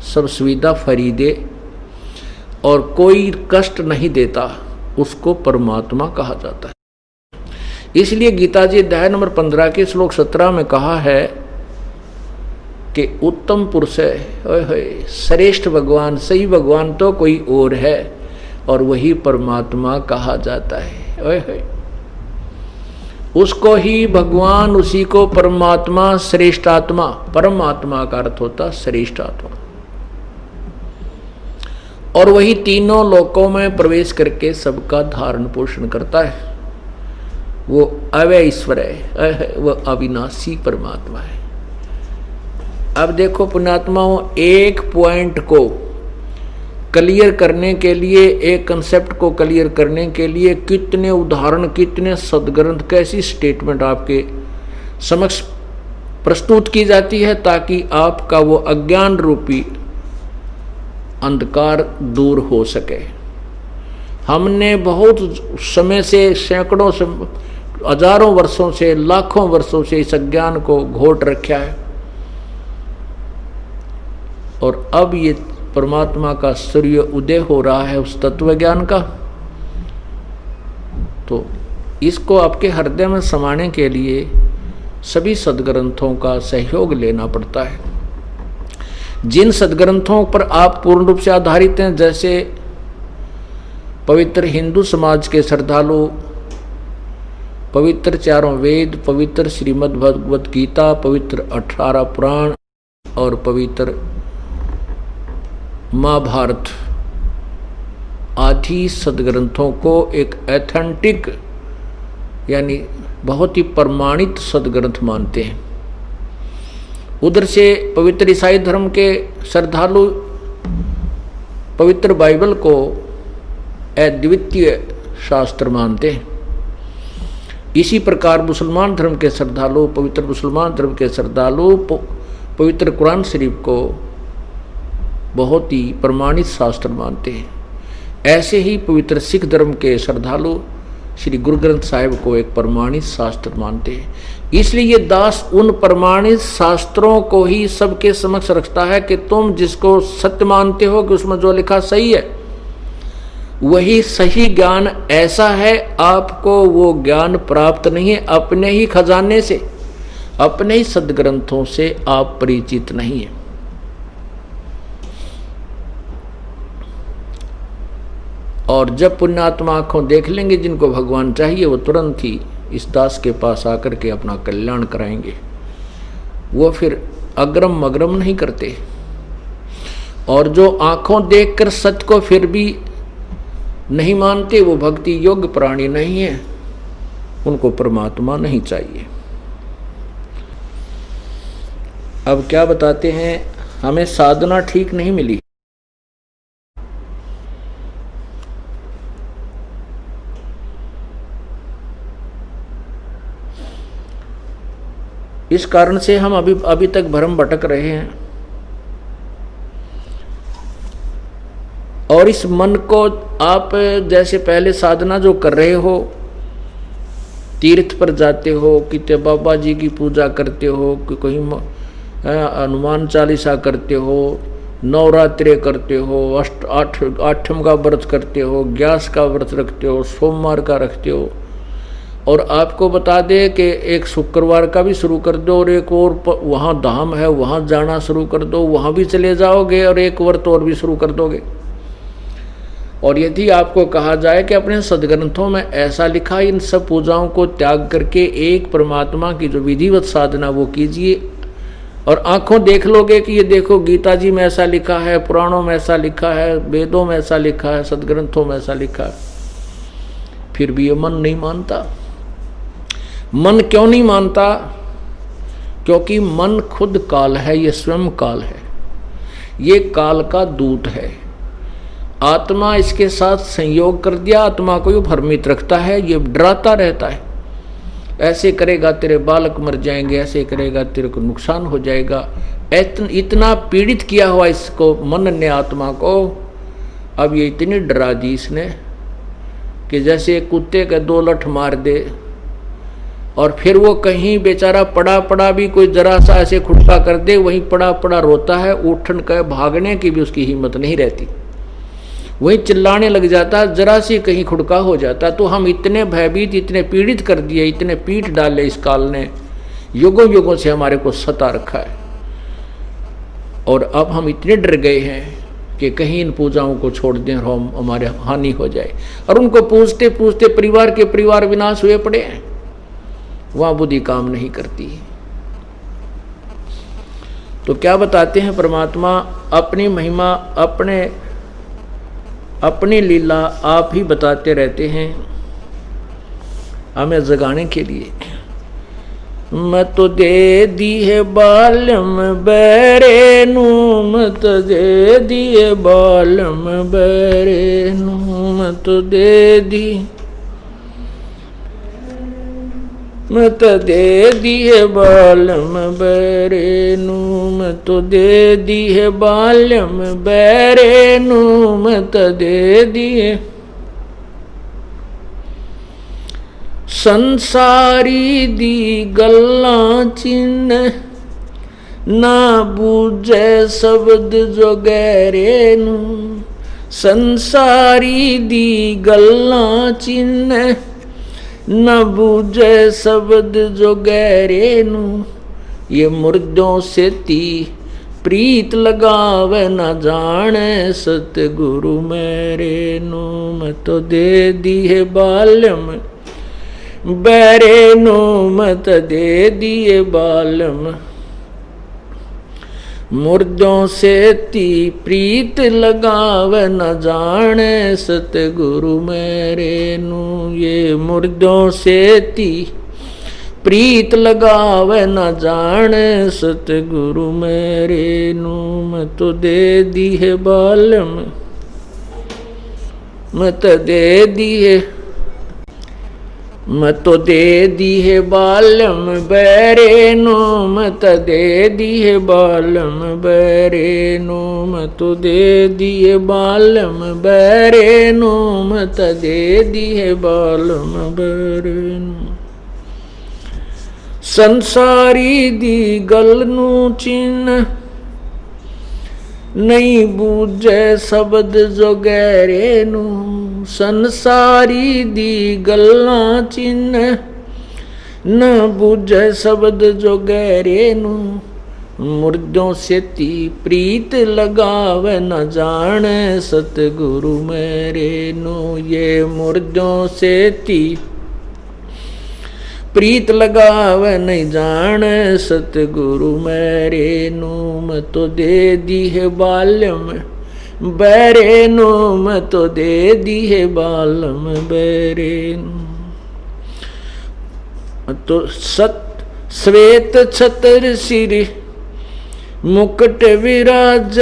सब सुविधा फ्री दे और कोई कष्ट नहीं देता, उसको परमात्मा कहा जाता है। इसलिए गीता जी अध्याय नंबर 15 के श्लोक 17 में कहा है कि उत्तम पुरुष है, श्रेष्ठ भगवान, सही भगवान तो कोई और है और वही परमात्मा कहा जाता है। उसको ही भगवान, उसी को परमात्मा, श्रेष्ठ आत्मा, परमात्मा का अर्थ होता श्रेष्ठ आत्मा। और वही तीनों लोकों में प्रवेश करके सबका धारण पोषण करता है। वो अव्यय ईश्वर है, वो अविनाशी परमात्मा है। अब देखो पुण्यात्माओं, एक पॉइंट को क्लियर करने के लिए, एक कंसेप्ट को क्लियर करने के लिए कितने उदाहरण, कितने सदग्रंथ, कैसी स्टेटमेंट आपके समक्ष प्रस्तुत की जाती है ताकि आपका वो अज्ञान रूपी अंधकार दूर हो सके। हमने बहुत समय से, सैकड़ों से, हजारों वर्षों से, लाखों वर्षों से इस अज्ञान को घोट रखा है और अब ये परमात्मा का सूर्य उदय हो रहा है उस तत्व ज्ञान का। तो इसको आपके हृदय में समाने के लिए सभी सदग्रंथों का सहयोग लेना पड़ता है। जिन सदग्रंथों पर आप पूर्ण रूप से आधारित हैं, जैसे पवित्र हिंदू समाज के श्रद्धालु पवित्र चारों वेद, पवित्र श्रीमद् भगवत गीता, पवित्र 18 पुराण और पवित्र महाभारत आदि सदग्रंथों को एक एथेंटिक यानी बहुत ही प्रमाणित सदग्रंथ मानते हैं। उधर से पवित्र ईसाई धर्म के श्रद्धालु पवित्र बाइबल को अद्वितीय शास्त्र मानते हैं। इसी प्रकार मुसलमान धर्म के श्रद्धालु, पवित्र मुसलमान धर्म के श्रद्धालु पवित्र कुरान शरीफ को बहुत ही प्रमाणित शास्त्र मानते हैं। ऐसे ही पवित्र सिख धर्म के श्रद्धालु श्री गुरु ग्रंथ साहिब को एक प्रमाणित शास्त्र मानते हैं। इसलिए ये दास उन प्रमाणित शास्त्रों को ही सबके समक्ष रखता है कि तुम जिसको सत्य मानते हो कि उसमें जो लिखा सही है, वही सही ज्ञान ऐसा है, आपको वो ज्ञान प्राप्त नहीं है अपने ही खजाने से, अपने ही सदग्रंथों से आप परिचित नहीं है। और जब पुण्यात्मा आंखों देख लेंगे जिनको भगवान चाहिए, वो तुरंत ही इस दास के पास आकर के अपना कल्याण कराएंगे। वो फिर अग्रम मग्रम नहीं करते। और जो आंखों देखकर सत्य को फिर भी नहीं मानते, वो भक्ति योग्य प्राणी नहीं है, उनको परमात्मा नहीं चाहिए। अब क्या बताते हैं, हमें साधना ठीक नहीं मिली। इस कारण से हम अभी तक भ्रम भटक रहे हैं। और इस मन को आप जैसे पहले साधना जो कर रहे हो, तीर्थ पर जाते हो, कितने बाबा जी की पूजा करते हो, कि कहीं हनुमान चालीसा करते हो, नवरात्रे करते हो, आठम का व्रत करते हो, ग्यास का व्रत रखते हो, सोमवार का रखते हो, और आपको बता दे कि एक शुक्रवार का भी शुरू कर दो और एक और वहाँ धाम है वहाँ जाना शुरू कर दो, वहाँ भी चले जाओगे और एक व्रत और भी शुरू कर दोगे। और यदि आपको कहा जाए कि अपने सदग्रंथों में ऐसा लिखा, इन सब पूजाओं को त्याग करके एक परमात्मा की जो विधिवत साधना वो कीजिए, और आंखों देख लोगे कि ये देखो गीता जी में ऐसा लिखा है, पुराणों में ऐसा लिखा है, वेदों में ऐसा लिखा है, सदग्रंथों में ऐसा लिखा है, फिर भी ये मन नहीं मानता। मन क्यों नहीं मानता? क्योंकि मन खुद काल है, ये स्वयं काल है, ये काल का दूत है। आत्मा इसके साथ संयोग कर दिया, आत्मा को ये भ्रमित रखता है, ये डराता रहता है, ऐसे करेगा तेरे बालक मर जाएंगे, ऐसे करेगा तेरे को नुकसान हो जाएगा। इतना पीड़ित किया हुआ इसको मन ने, आत्मा को, अब ये इतनी डरा दी इसने कि जैसे कुत्ते के 2 लठ मार दे, और फिर वो कहीं बेचारा पड़ा पड़ा भी कोई जरा सा ऐसे खुटका कर दे, वहीं पड़ा पड़ा रोता है, उठन के भागने की भी उसकी हिम्मत नहीं रहती, वहीं चिल्लाने लग जाता, जरा सी कहीं खुड़का हो जाता। तो हम इतने भयभीत, इतने पीड़ित कर दिए, इतने पीट डाले इस काल ने, युगों युगों से हमारे को सता रखा है। और अब हम इतने डर गए हैं कि कहीं इन पूजाओं को छोड़ दें और हम हमारे हानि हो जाए। और उनको पूछते पूछते परिवार के परिवार विनाश हुए पड़े हैं, वहां बुद्धि काम नहीं करती। तो क्या बताते हैं परमात्मा? अपनी महिमा, अपनी लीला आप ही बताते रहते हैं हमें जगाने के लिए। मत दे दी है बालम बैरे नू, मत दे दिए बालम बैरे नू, मत दे दी, मत दे दिए बालम बैरे नू, मत दे दिए बालम बैरे नू, मत दे दिए। संसारी दी गल्लां चिन्ह, ना बूझे शब्द जो गहरे नू, संसारी दी गल्लां चिन्ह, न बूझे शब्द जो गहरे नू, ये मुर्दों से ती प्रीत लगावे न जाने, सतगुरु मेरे नू, मत दे दिए बालम बैरे नू, मत दे दिए बालम, मुर्दों से ती प्रीत लगावे न जाने, सतगुरु मेरे नू, ये मुर्दों से ती प्रीत लगावे न जाने, सतगुरु मेरे नू, मत दे दिए बालम, मत दे दिए, मत दे दिए बालम बैरे नू, मत दे दिए बालम बैरे नू, मत दे दिए बालम बैरे नू, मत दे दिए बालम बैरे नू। संसारी दी गल नू चिन्ह, नहीं बूझे शब्द जो गहरे नू, संसारी दी गल्लां चिन्ह, न बूझे शब्द जो गहरे नू, मुर्दों से ती प्रीत लगावे न जाने, सतगुरु मेरे नू, ये मुर्दों से ती प्रीत लगावे नहीं जाने, सतगुरु मेरे नू, मत दे दिए बालम बैरे नू, मत दे दिए बालम बैरे नू। तो श्वेत छतर सिर मुकुट विराज,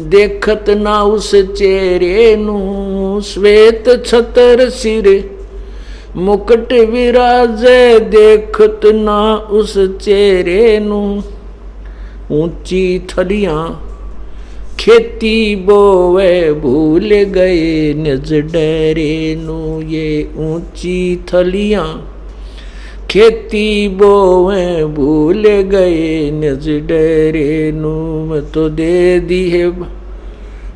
देखत ना उस चेहरे नू, श्वेत छतर सिर मुकुट विराजे, देखत ना उस चेहरे नू, ऊंची थलियां खेती बोवे भूल गए निज डेरे नू, ये ऊंची थलियां खेती बोवे भूल गए निज डेरे नू, मत दे दिए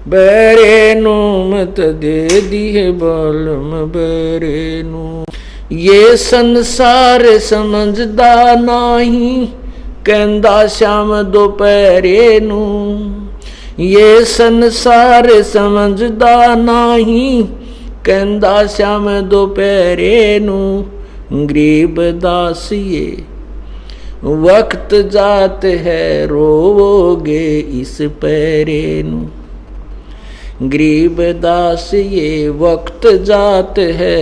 बैरे नू, मत दे दिए बालम बैरे नू। ये संसार समझदा नाही, कहंदा श्याम दोपहरे नू, ये संसार समझदा नाही, कहंदा श्याम दोपहरे नू, गरीब दास ये वक्त जात है, रोवोगे इस पैरे नू। गरीब दास ये वक्त जात है,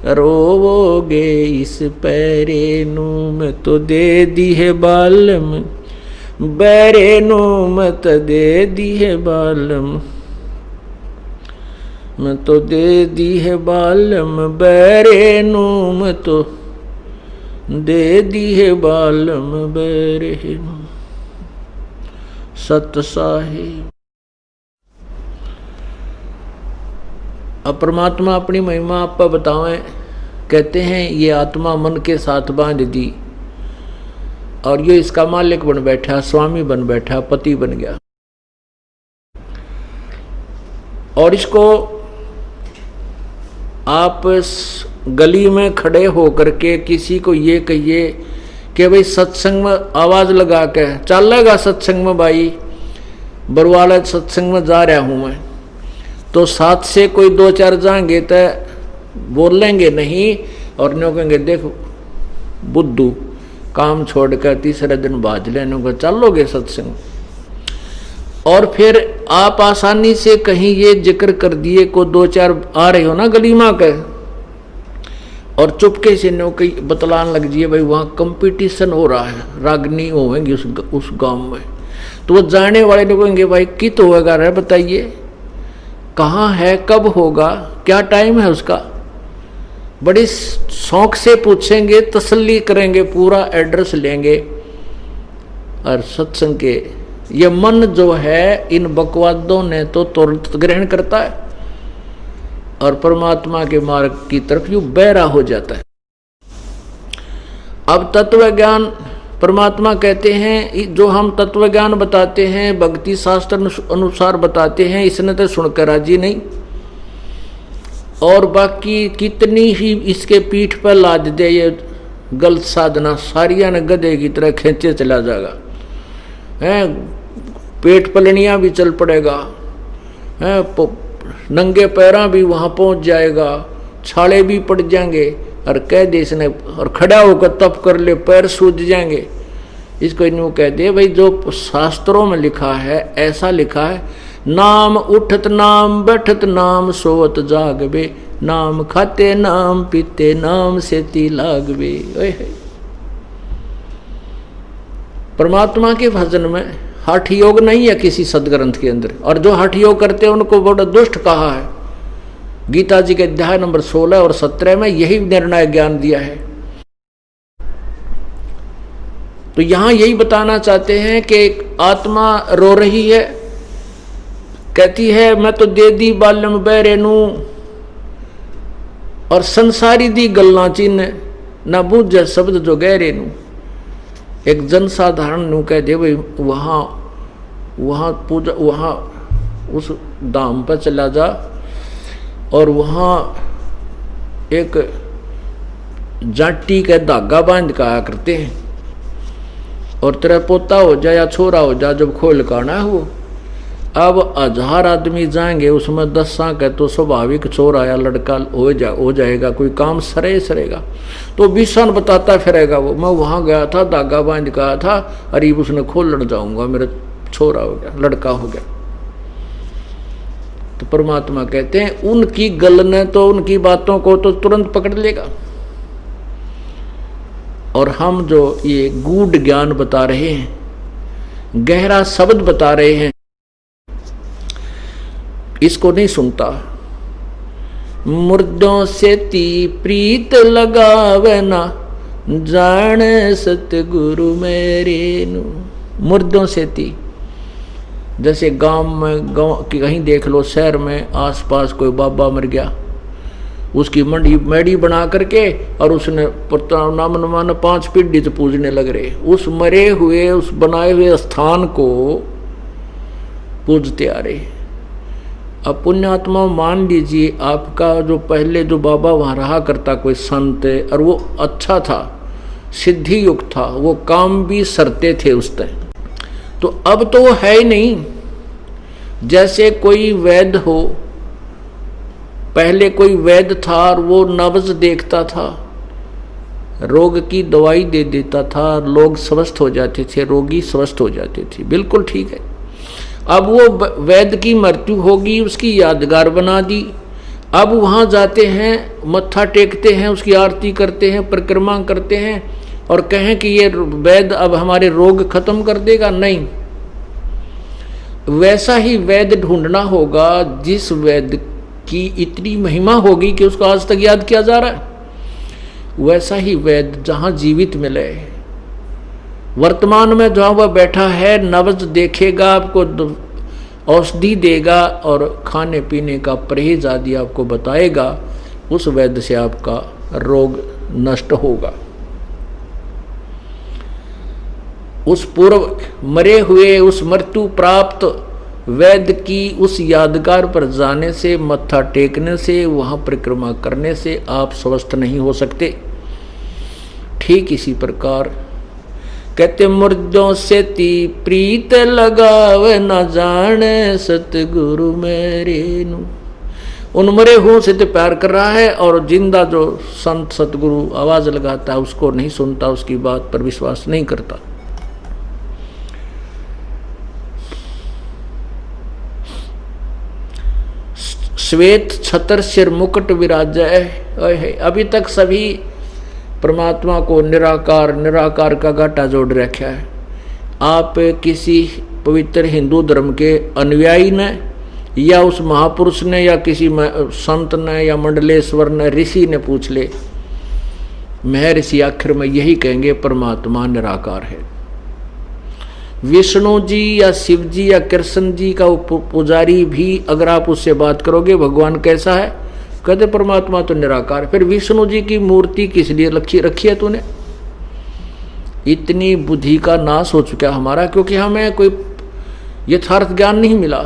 रोवोगे इस पैरे नू। मैं तो दे दी है बालम, बैरे नू मत दे दी है बालम, मैं तो दे दी है बालम, बैरे नू मैं तो दे दी है बालम, बैरे नू। सत साहिब। अब परमात्मा अपनी महिमा आप पर बतावें, कहते हैं ये आत्मा मन के साथ बांध दी और ये इसका मालिक बन बैठा, स्वामी बन बैठा, पति बन गया। और इसको आप गली में खड़े होकर के किसी को ये कहिए कि भाई सत्संग में आवाज लगा के चलेगा, सत्संग में भाई बरवाला सत्संग में जा रहा हूं मैं, तो साथ से कोई दो चार जाएंगे तो बोलेंगे नहीं और न्यों कहेंगे देखो बुद्धू काम छोड़कर तीसरे दिन बाज लेने को चलोगे सत्संग। और फिर आप आसानी से कहीं ये जिक्र कर दिए को दो चार आ रहे हो ना गली में के, और चुपके से न्यों कहीं बतलान लग जाइए भाई वहाँ कंपटीशन हो रहा है, रागनी होंगी उस गांव में, तो वो जाने वाले लोग कहेंगे भाई कित होगा रे बताइए, कहाँ है, कब होगा, क्या टाइम है उसका। बड़ी शौक से पूछेंगे, तसल्ली करेंगे, पूरा एड्रेस लेंगे। और सत्संग के ये मन जो है इन बकवादों ने तो तुरंत ग्रहण करता है और परमात्मा के मार्ग की तरफ यूं बहरा हो जाता है। अब तत्व ज्ञान परमात्मा कहते हैं, जो हम तत्व ज्ञान बताते हैं भक्ति शास्त्र अनुसार बताते हैं, इसने तो सुनकर राजी नहीं, और बाकी कितनी ही इसके पीठ पर लाद दे ये गलत साधना, सारिया ने गधे की तरह खींचे चला जाएगा, है पेट पलनिया भी चल पड़ेगा, है नंगे पैरा भी वहां पहुंच जाएगा, छाले भी पड़ जाएंगे, और कह दे इसने और खड़ा होकर तप कर ले पैर सूज जाएंगे। इसको यूं कह दे भाई जो शास्त्रों में लिखा है ऐसा लिखा है, नाम उठत नाम बैठत नाम सोवत जागबे, नाम खाते नाम पीते नाम सेती लागबे। परमात्मा के भजन में हठ योग नहीं है किसी सदग्रंथ के अंदर, और जो हठ योग करते हैं उनको बड़ा दुष्ट कहा है। गीता जी के अध्याय नंबर 16 और 17 में यही निर्णय ज्ञान दिया है। तो यहां यही बताना चाहते हैं कि आत्मा रो रही है, कहती है मैं तो दे दी बालम बैरे नू, और संसारी दी गल्ला चिन्ह ना बूझे शब्द जो गहरे नू। एक जनसाधारण नू कह दे भाई वहां पूजा, वहां उस धाम पर चला जा और वहां एक जाटी का धागा बांध का आया करते हैं, और तेरा पोता हो जा या छोरा हो जा जब खोल काना है वो। अब 1000 आदमी जाएंगे उसमें 10 का तो स्वाभाविक छोरा या लड़का हो जाएगा, कोई काम सरेगा। तो 20 बताता फिरेगा वो, मैं वहां गया था धागा बांध का था, अरे उसने खोलने जाऊंगा, मेरा छोरा हो गया, लड़का हो गया। तो परमात्मा कहते हैं उनकी गल ने तो उनकी बातों को तो तुरंत पकड़ लेगा, और हम जो ये गूढ़ ज्ञान बता रहे हैं, गहरा शब्द बता रहे हैं, इसको नहीं सुनता। मुर्दों से ती प्रीत लगावे ना, जाने सतगुरु मेरे नू। मुर्दों से ती, जैसे गांव की कहीं देख लो, शहर में आसपास कोई बाबा मर गया, उसकी मेडी बना करके और उसने नाम 5 पीढ़ी से पूजने लग रहे, उस मरे हुए उस बनाए हुए स्थान को पूजते आ रहे। अब पुण्यात्मा मान लीजिए आपका जो पहले जो बाबा वहाँ रहा करता कोई संत, और वो अच्छा था, सिद्धि युक्त था, वो काम भी सरते थे उस तय, तो अब तो वो है ही नहीं, जैसे कोई वैद्य हो, पहले कोई वैद्य था और वो नब्ज देखता था, रोग की दवाई दे देता था, लोग स्वस्थ हो जाते थे, रोगी स्वस्थ हो जाते थे, बिल्कुल ठीक है। अब वो वैद्य की मृत्यु होगी, उसकी यादगार बना दी। अब वहाँ जाते हैं, मत्था टेकते हैं, उसकी आरती करते हैं, परिक्रमा करते हैं और कहें कि ये वैद्य अब हमारे रोग खत्म कर देगा, नहीं। वैसा ही वैद्य ढूंढना होगा जिस वैद्य की इतनी महिमा होगी कि उसको आज तक याद किया जा रहा है। वैसा ही वैद्य जहाँ जीवित मिले, वर्तमान में जहाँ वह बैठा है, नब्ज देखेगा, आपको औषधि देगा और खाने पीने का परहेज आदि आपको बताएगा, उस वैद्य से आपका रोग नष्ट होगा। उस पूर्व मरे हुए, उस मृत्यु प्राप्त वैद्य की उस यादगार पर जाने से, मत्था टेकने से, वहाँ परिक्रमा करने से आप स्वस्थ नहीं हो सकते। ठीक इसी प्रकार कहते मुर्दों से ती प्रीत लगावे, न जाने सतगुरु मेरे नु। उन मरे हुओं से तो प्यार कर रहा है और जिंदा जो संत सतगुरु आवाज लगाता है उसको नहीं सुनता, उसकी बात पर विश्वास नहीं करता। श्वेत छतर सिर मुकुट विराजय। अभी तक सभी परमात्मा को निराकार निराकार का घाटा जोड़ रखा है। आप किसी पवित्र हिंदू धर्म के अनुयायी ने या उस महापुरुष ने या किसी संत ने या मंडलेश्वर ने, ऋषि ने पूछ ले, महर्षि आखिर में यही कहेंगे परमात्मा निराकार है। विष्णु जी या शिव जी या कृष्ण जी का पुजारी भी अगर आप उससे बात करोगे भगवान कैसा है, कहते परमात्मा तो निराकार। फिर विष्णु जी की मूर्ति किस लिए रखी है तूने? इतनी बुद्धि का नाश हो चुका हमारा, क्योंकि हमें कोई यथार्थ ज्ञान नहीं मिला।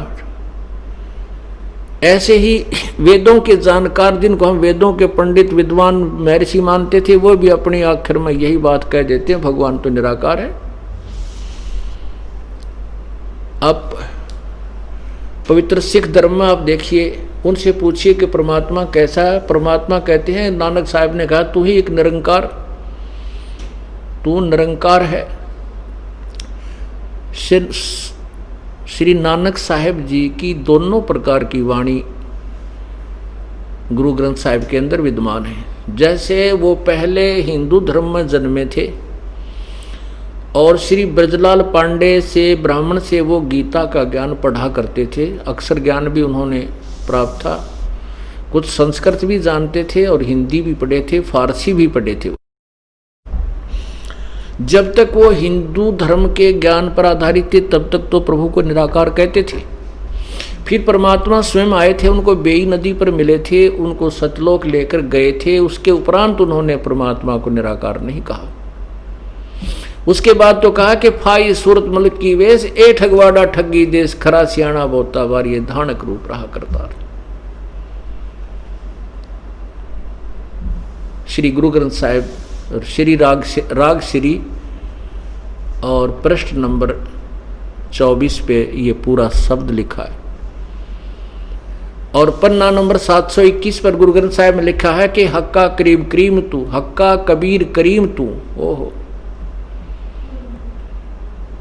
ऐसे ही वेदों के जानकार, जिनको हम वेदों के पंडित विद्वान महर्षि मानते थे, वो भी अपनी आखिर में यही बात कह देते हैं भगवान तो निराकार है। अब पवित्र सिख धर्म में आप देखिए, उनसे पूछिए कि परमात्मा कैसा है। परमात्मा कहते हैं, नानक साहब ने कहा, तू ही एक निरंकार, तू निरंकार है। श्री नानक साहब जी की दोनों प्रकार की वाणी गुरु ग्रंथ साहिब के अंदर विद्यमान है। जैसे वो पहले हिंदू धर्म में जन्मे थे और श्री ब्रजलाल पांडे से, ब्राह्मण से वो गीता का ज्ञान पढ़ा करते थे, अक्षर ज्ञान भी उन्होंने प्राप्त था, कुछ संस्कृत भी जानते थे और हिंदी भी पढ़े थे, फारसी भी पढ़े थे। जब तक वो हिंदू धर्म के ज्ञान पर आधारित थे तब तक तो प्रभु को निराकार कहते थे। फिर परमात्मा स्वयं आए थे, उनको बेई नदी पर मिले थे, उनको सतलोक लेकर गए थे। उसके उपरांत उन्होंने परमात्मा को निराकार नहीं कहा। उसके बाद तो कहा कि फाई सूरत मलिक की वेश, ए ठगवाड़ा ठगी देश, खरा सियाणा बोता बार, ये धानक रूप रहा करतार। श्री गुरु ग्रंथ साहिब और श्री राग श्री और पृष्ठ नंबर 24 पे ये पूरा शब्द लिखा है। और पन्ना नंबर 721 पर गुरु ग्रंथ साहिब में लिखा है कि हक्का करीम करीम तू, हक्का कबीर करीम तू, ओहो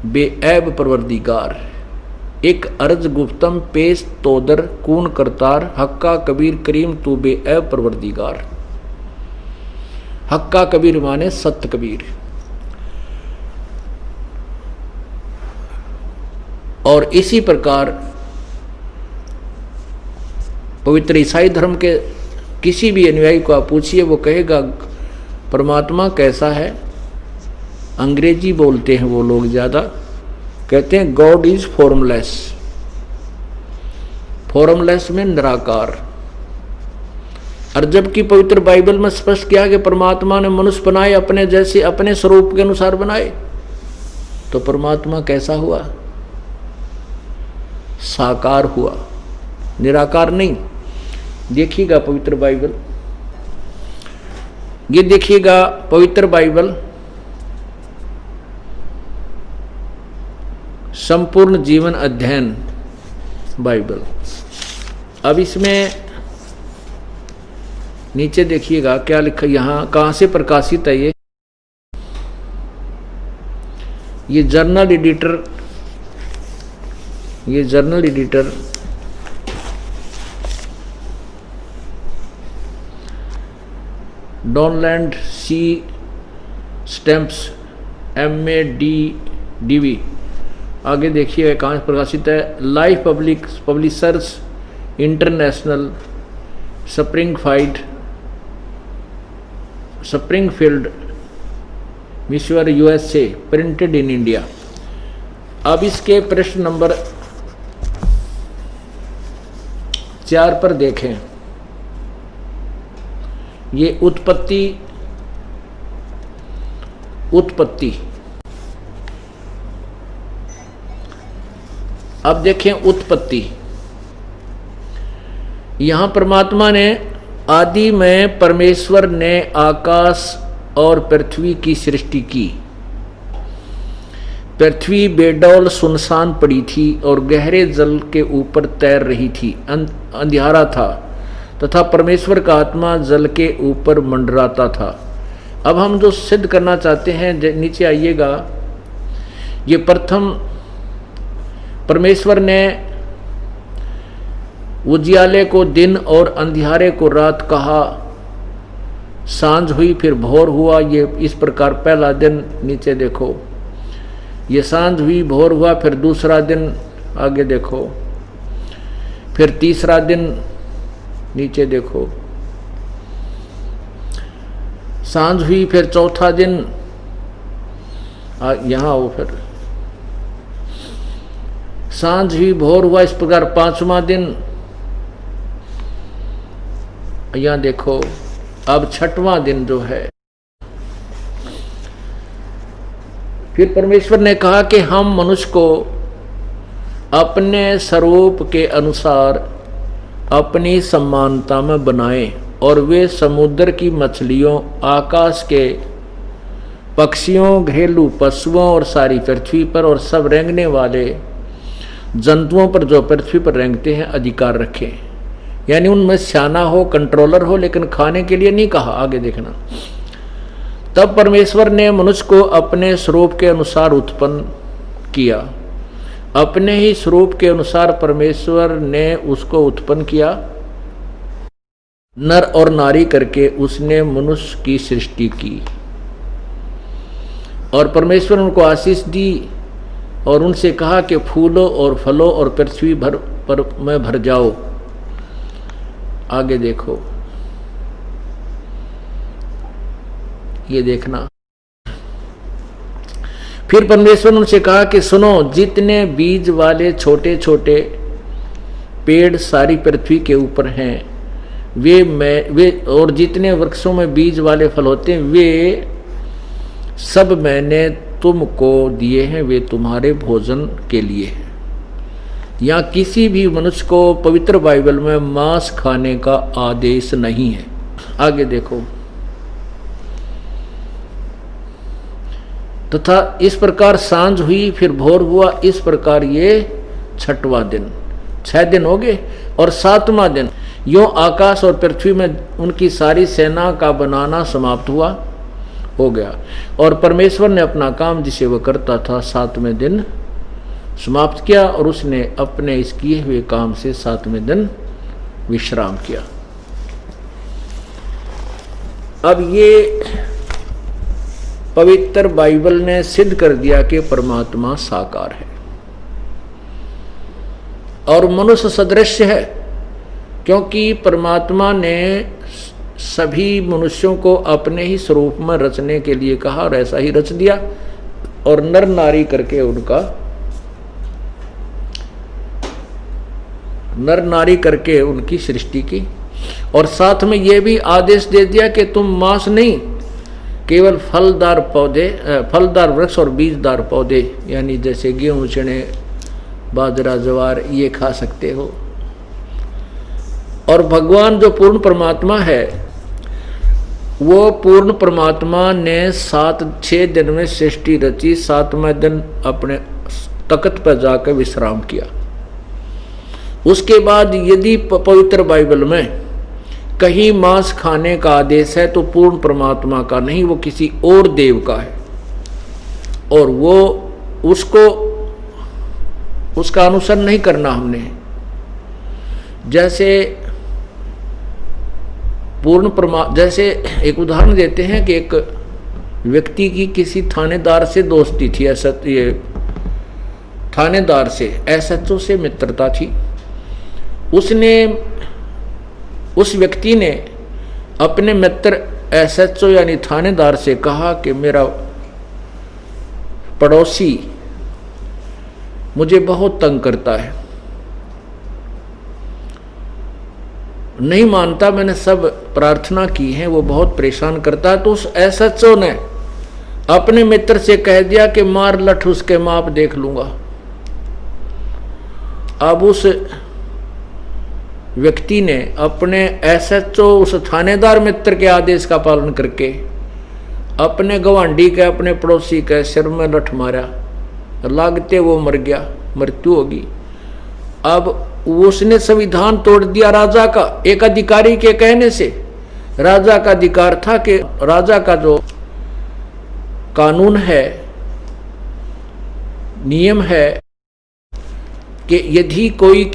बेऐब परवरदिगार, एक अर्ज गुप्तम पेश तोदर कून करतार, हक्का कबीर करीम तू बेऐब परवरदिगार। हक्का कबीर माने सत्य कबीर। और इसी प्रकार पवित्र ईसाई धर्म के किसी भी अनुयायी को आप पूछिए, वो कहेगा परमात्मा कैसा है। अंग्रेजी बोलते हैं वो लोग ज्यादा, कहते हैं गॉड इज फॉर्मलेस। फॉर्मलेस में निराकार। और जबकि पवित्र बाइबल में स्पष्ट किया कि परमात्मा ने मनुष्य बनाए अपने जैसे, अपने स्वरूप के अनुसार बनाए, तो परमात्मा कैसा हुआ? साकार हुआ, निराकार नहीं। देखिएगा पवित्र बाइबल, ये देखिएगा पवित्र बाइबल संपूर्ण जीवन अध्ययन बाइबल। अब इसमें नीचे देखिएगा क्या लिखा, यहाँ कहाँ से प्रकाशित है ये जर्नल एडिटर, ये जर्नल एडिटर डॉनलैंड सी स्टैम्प्स MADDV। आगे देखिए कहाँ से प्रकाशित है, life publishers international, Springfield Michigan USA, printed in India. अब इसके प्रश्न नंबर 4 पर देखें, ये उत्पत्ति अब देखें उत्पत्ति। यहां परमात्मा ने आदि में परमेश्वर ने आकाश और पृथ्वी की सृष्टि की। पृथ्वी बेडौल सुनसान पड़ी थी और गहरे जल के ऊपर तैर रही थी, अंधियारा था तथा परमेश्वर का आत्मा जल के ऊपर मंडराता था। अब हम जो सिद्ध करना चाहते हैं, नीचे आइएगा, ये प्रथम परमेश्वर ने उजियाले को दिन और अंधियारे को रात कहा, सांझ हुई फिर भोर हुआ, ये इस प्रकार पहला दिन, नीचे देखो, ये सांझ हुई भोर हुआ, फिर दूसरा दिन, आगे देखो, फिर तीसरा दिन, नीचे देखो, सांझ हुई फिर चौथा दिन, यहाँ आओ, फिर सांझ हुई भोर हुआ, इस प्रकार पांचवा दिन, यहाँ देखो, अब छठवां दिन जो है, फिर परमेश्वर ने कहा कि हम मनुष्य को अपने स्वरूप के अनुसार अपनी समानता में बनाएं और वे समुद्र की मछलियों, आकाश के पक्षियों, घरेलू पशुओं और सारी पृथ्वी पर और सब रेंगने वाले जंतुओं पर जो पृथ्वी पर रेंगते हैं अधिकार रखें। यानी उनमें स्याना हो, कंट्रोलर हो, लेकिन खाने के लिए नहीं कहा। आगे देखना, तब परमेश्वर ने मनुष्य को अपने स्वरूप के अनुसार उत्पन्न किया, अपने ही स्वरूप के अनुसार परमेश्वर ने उसको उत्पन्न किया, नर और नारी करके उसने मनुष्य की सृष्टि की। और परमेश्वर ने उनको आशीष दी और उनसे कहा कि फूलो और फलो और पृथ्वी में भर जाओ। आगे देखो, ये देखना, फिर परमेश्वर ने उनसे कहा कि सुनो, जितने बीज वाले छोटे छोटे पेड़ सारी पृथ्वी के ऊपर हैं वे और जितने वृक्षों में बीज वाले फल होते हैं वे सब मैंने तुमको दिए हैं, वे तुम्हारे भोजन के लिए हैं। यहाँ किसी भी मनुष्य को पवित्र बाइबल में मांस खाने का आदेश नहीं है। आगे देखो, तथा इस प्रकार सांझ हुई फिर भोर हुआ, इस प्रकार ये छठवां दिन, 6 दिन हो गए। और 7वां दिन यूं आकाश और पृथ्वी में उनकी सारी सेना का बनाना समाप्त हुआ, हो गया। और परमेश्वर ने अपना काम जिसे वह करता था 7वें दिन समाप्त किया और उसने अपने इस किए हुए काम से 7वें दिन विश्राम किया। अब ये पवित्र बाइबल ने सिद्ध कर दिया कि परमात्मा साकार है और मनुष्य सदृश है, क्योंकि परमात्मा ने सभी मनुष्यों को अपने ही स्वरूप में रचने के लिए कहा और ऐसा ही रच दिया और नर नारी करके उनकी सृष्टि की। और साथ में यह भी आदेश दे दिया कि तुम मांस नहीं, केवल फलदार वृक्ष और बीजदार पौधे, यानी जैसे गेहूं, चने, बाजरा, ज्वार, ये खा सकते हो। और भगवान जो पूर्ण परमात्मा है, वो पूर्ण परमात्मा ने 6 दिन में सृष्टि रची, 7वें दिन अपने तख्त पर जाकर विश्राम किया। उसके बाद यदि पवित्र बाइबल में कहीं मांस खाने का आदेश है तो पूर्ण परमात्मा का नहीं, वो किसी और देव का है, और वो उसका अनुसरण नहीं करना हमने। जैसे जैसे एक उदाहरण देते हैं कि एक व्यक्ति की किसी थानेदार से दोस्ती थी, ये थानेदार से एसएचओ से मित्रता थी। उस व्यक्ति ने अपने मित्र एसएचओ यानी थानेदार से कहा कि मेरा पड़ोसी मुझे बहुत तंग करता है, नहीं मानता, मैंने सब प्रार्थना की है, वो बहुत परेशान करता है। तो उस एसएचओ ने अपने मित्र से कह दिया कि मार लठ उसके माप देख लूंगा। अब उस व्यक्ति ने अपने एसएचओ उस थानेदार मित्र के आदेश का पालन करके अपने गवांडी के अपने पड़ोसी के सिर में लठ मारा, लागते वो मर गया, मृत्यु होगी। अब उसने संविधान तोड़ दिया राजा का, एक अधिकारी के कहने से। राजा का अधिकार था कि राजा का जो कानून है, नियम है कि यदि कोई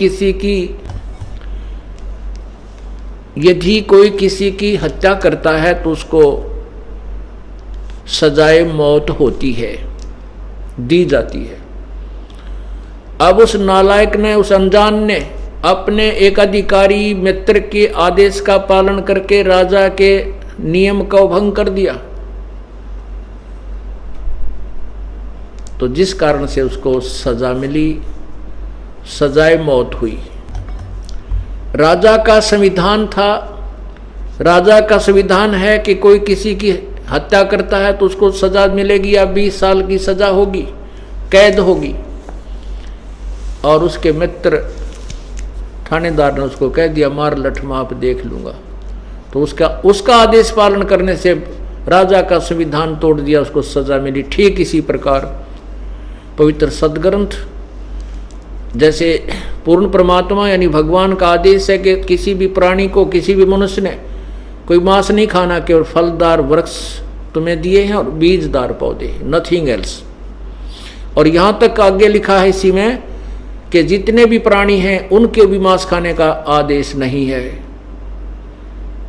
किसी की हत्या करता है तो उसको सजाए मौत होती है, दी जाती है। अब उस नालायक ने, उस अनजान ने अपने एक अधिकारी मित्र के आदेश का पालन करके राजा के नियम का भंग कर दिया, तो जिस कारण से उसको सजा मिली, सजाए मौत हुई। राजा का संविधान था, राजा का संविधान है कि कोई किसी की हत्या करता है तो उसको सजा मिलेगी या 20 साल की सजा होगी, कैद होगी। और उसके मित्र थानेदार ने उसको कह दिया मार लठ माप देख लूंगा, तो उसका आदेश पालन करने से राजा का संविधान तोड़ दिया, उसको सजा मिली। ठीक इसी प्रकार पवित्र सदग्रंथ, जैसे पूर्ण परमात्मा यानी भगवान का आदेश है कि किसी भी प्राणी को, किसी भी मनुष्य ने कोई मांस नहीं खाना, केवल फलदार वृक्ष तुम्हें दिए हैं और बीजदार पौधे, नथिंग एल्स। और यहां तक आगे लिखा है इसी में कि जितने भी प्राणी हैं उनके भी मांस खाने का आदेश नहीं है,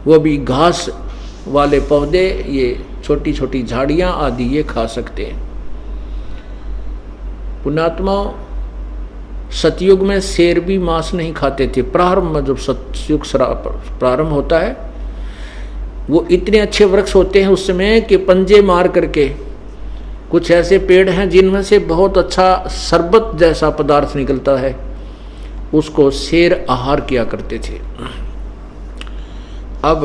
वो भी घास वाले पौधे, ये छोटी छोटी झाड़ियां आदि ये खा सकते हैं। पुण्यात्मा, सतयुग में शेर भी मांस नहीं खाते थे। प्रारंभ में जब सतयुग प्रारंभ होता है, वो इतने अच्छे वृक्ष होते हैं उस समय कि पंजे मार करके, कुछ ऐसे पेड़ हैं जिनमें से बहुत अच्छा शरबत जैसा पदार्थ निकलता है, उसको शेर आहार किया करते थे। अब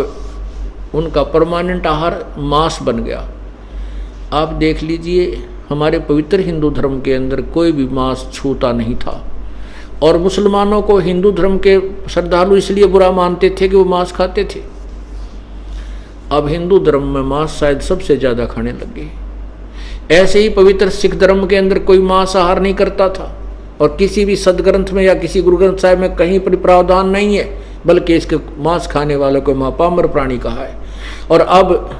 उनका परमानेंट आहार मांस बन गया। आप देख लीजिए, हमारे पवित्र हिंदू धर्म के अंदर कोई भी मांस छूता नहीं था, और मुसलमानों को हिंदू धर्म के श्रद्धालु इसलिए बुरा मानते थे कि वो मांस खाते थे। अब हिंदू धर्म में मांस शायद सबसे ज्यादा खाने लगे। ऐसे ही पवित्र सिख धर्म के अंदर कोई मांसाहार नहीं करता था, और किसी भी सदग्रंथ में या किसी गुरु ग्रंथ साहिब में कहीं पर प्रावधान नहीं है, बल्कि इसके मांस खाने वाले को महापामर प्राणी कहा है। और अब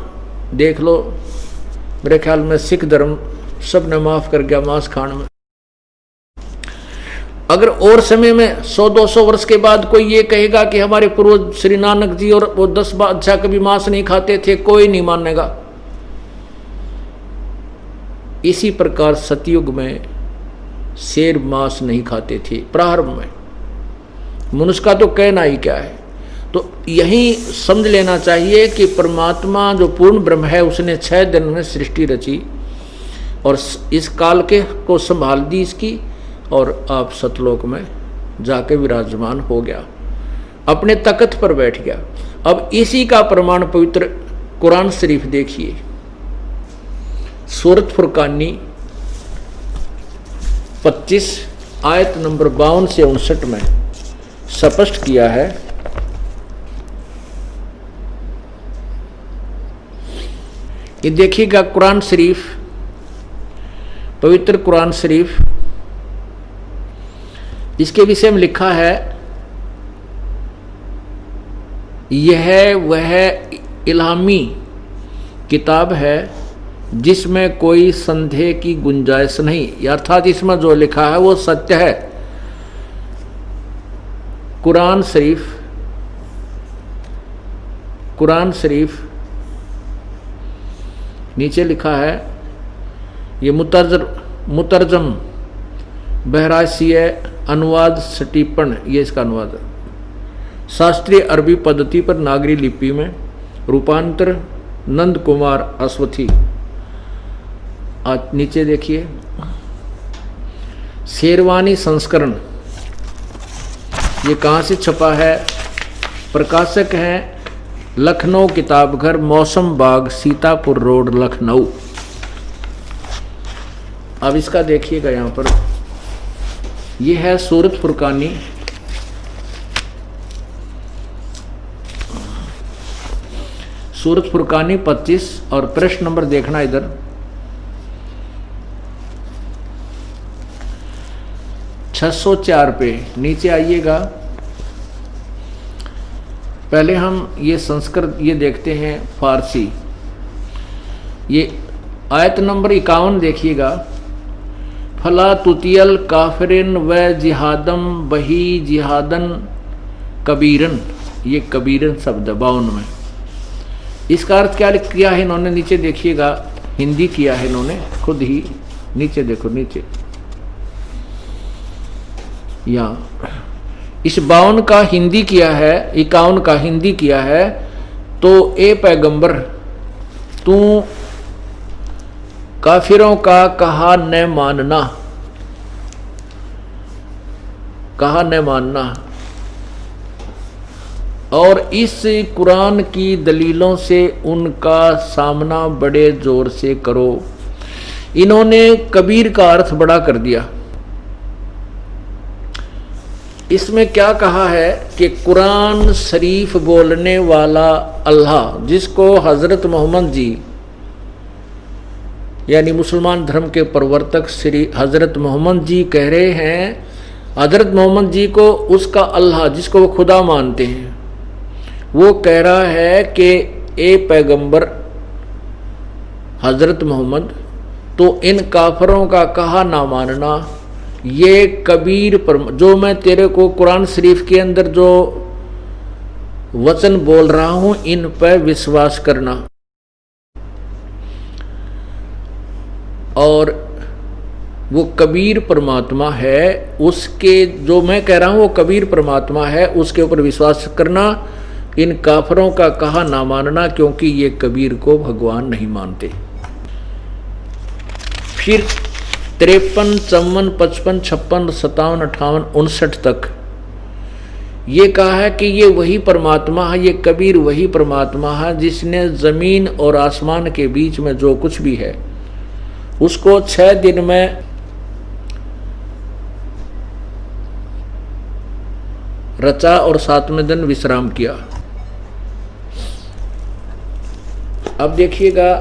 देख लो, मेरे ख्याल में सिख धर्म सब ने माफ कर गया मांस खाने में। अगर और समय में 100-200 वर्ष के बाद कोई ये कहेगा कि हमारे पूर्वज श्री नानक जी और वो 10 बादशाह कभी मांस नहीं खाते थे, कोई नहीं मानेगा। इसी प्रकार सतयुग में शेर मांस नहीं खाते थे प्रारंभ में। मनुष्य का तो कहना ही क्या है। तो यही समझ लेना चाहिए कि परमात्मा जो पूर्ण ब्रह्म है, उसने 6 दिन में सृष्टि रची और इस काल के को संभाल दी इसकी, और आप सतलोक में जाके विराजमान हो गया, अपने तख्त पर बैठ गया। अब इसी का प्रमाण पवित्र कुरान शरीफ देखिए, सूरत फुरकानी 25 आयत नंबर 52 से 59 में स्पष्ट किया है। ये देखिएगा, कुरान शरीफ, पवित्र कुरान शरीफ, इसके विषय में लिखा है यह वह इल्हामी किताब है जिसमें कोई संदेह की गुंजाइश नहीं, अर्थात इसमें जो लिखा है वो सत्य है। कुरान शरीफ नीचे लिखा है, ये मुतरजम बहराइशिय अनुवाद स्टीपन, ये इसका अनुवाद है। शास्त्रीय अरबी पद्धति पर नागरी लिपि में रूपांतर नंद कुमार अश्वथी। नीचे देखिए, शेरवानी संस्करण, ये कहाँ से छपा है? प्रकाशक हैं लखनऊ किताबघर, मौसम बाग, सीतापुर रोड, लखनऊ। अब इसका देखिएगा यहाँ पर, ये है सूरत फुरकानी, सूरत फुरकानी 25, और प्रश्न नंबर देखना इधर, छह 604 पे नीचे आइएगा। पहले हम ये संस्कृत ये देखते हैं फारसी। ये आयत नंबर 51 देखिएगा, फला तुतियल काफिरिन व जिहादम बही जिहादन कबीरन, ये कबीरन शब्द 52 में। इसका अर्थ क्या किया है इन्होंने? नीचे देखिएगा, हिंदी किया है इन्होंने खुद ही, नीचे देखो, नीचे या इस 52 का हिंदी किया है, 51 का हिंदी किया है। तो ए पैगंबर, तू काफिरों का कहा न मानना, कहा न मानना, और इस कुरान की दलीलों से उनका सामना बड़े जोर से करो। इन्होंने कबीर का अर्थ बड़ा कर दिया। इसमें क्या कहा है कि कुरान शरीफ बोलने वाला अल्लाह, जिसको हजरत मोहम्मद जी यानी मुसलमान धर्म के प्रवर्तक श्री हजरत मोहम्मद जी कह रहे हैं, हजरत मोहम्मद जी को उसका अल्लाह जिसको वो खुदा मानते हैं, वो कह रहा है कि ए पैगंबर हजरत मोहम्मद, तो इन काफरों का कहा ना मानना, ये कबीर पर जो मैं तेरे को कुरान शरीफ के अंदर जो वचन बोल रहा हूं इन पर विश्वास करना। और वो कबीर परमात्मा है, उसके जो मैं कह रहा हूं वो कबीर परमात्मा है, उसके ऊपर विश्वास करना, इन काफरों का कहा ना मानना, क्योंकि ये कबीर को भगवान नहीं मानते। फिर 53, 54, 55, 56, 57, 58, 59 तक ये कहा है कि ये वही परमात्मा है, ये कबीर वही परमात्मा है जिसने जमीन और आसमान के बीच में जो कुछ भी है उसको 6 दिन में रचा और 7वें दिन विश्राम किया। अब देखिएगा,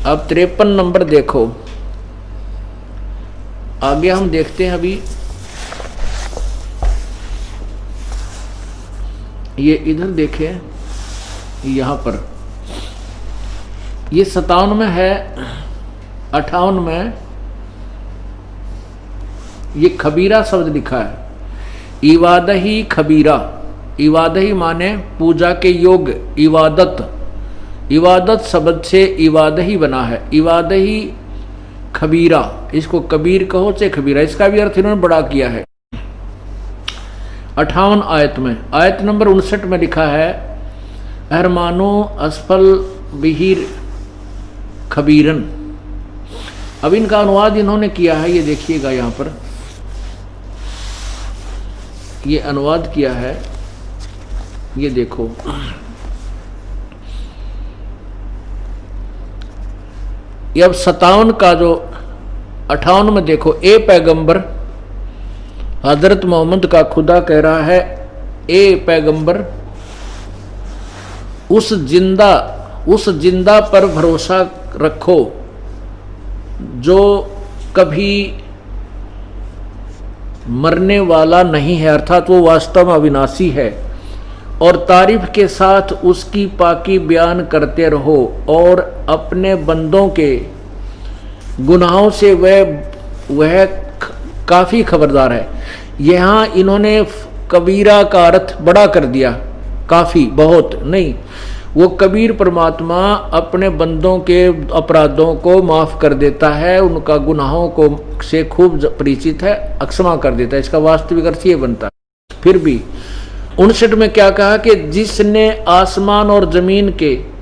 अब 53 नंबर देखो, आगे हम देखते हैं। अभी ये इधर देखें, यहां पर ये 57 में है, 58 में ये खबीरा शब्द लिखा है, इवादही खबीरा। इवादही माने पूजा के योग्य, इवादत, इवादत शब्द से इवादही बना है, इवादही खबीरा, इसको कबीर कहो चाहे खबीरा, इसका भी अर्थ इन्होंने बड़ा किया है। 58 आयत में, आयत नंबर 59 में लिखा है, अहरमानो असफल बिहिर खबीरन। अब इनका अनुवाद इन्होंने किया है, ये देखिएगा यहां पर, ये अनुवाद किया है, ये देखो, ये अब 57 का जो 58 में देखो, ए पैगंबर हजरत मोहम्मद का खुदा कह रहा है, ए पैगंबर उस जिंदा पर भरोसा रखो जो कभी मरने वाला नहीं है, अर्थात वो वास्तव में अविनाशी है। और तारीफ के साथ उसकी पाकी बयान करते रहो और अपने बंदों के गुनाहों से वह काफ़ी खबरदार है। यहाँ इन्होंने कबीरा का अर्थ बड़ा कर दिया, काफ़ी बहुत नहीं। वो कबीर परमात्मा अपने बंदों के अपराधों को माफ़ कर देता है, उनका गुनाहों को से खूब परिचित है, अक्षमा कर देता है। इसका वास्तविक अर्थ ये बनता है। फिर भी 59 में क्या कहा कि जिसने आसमान और जमीन के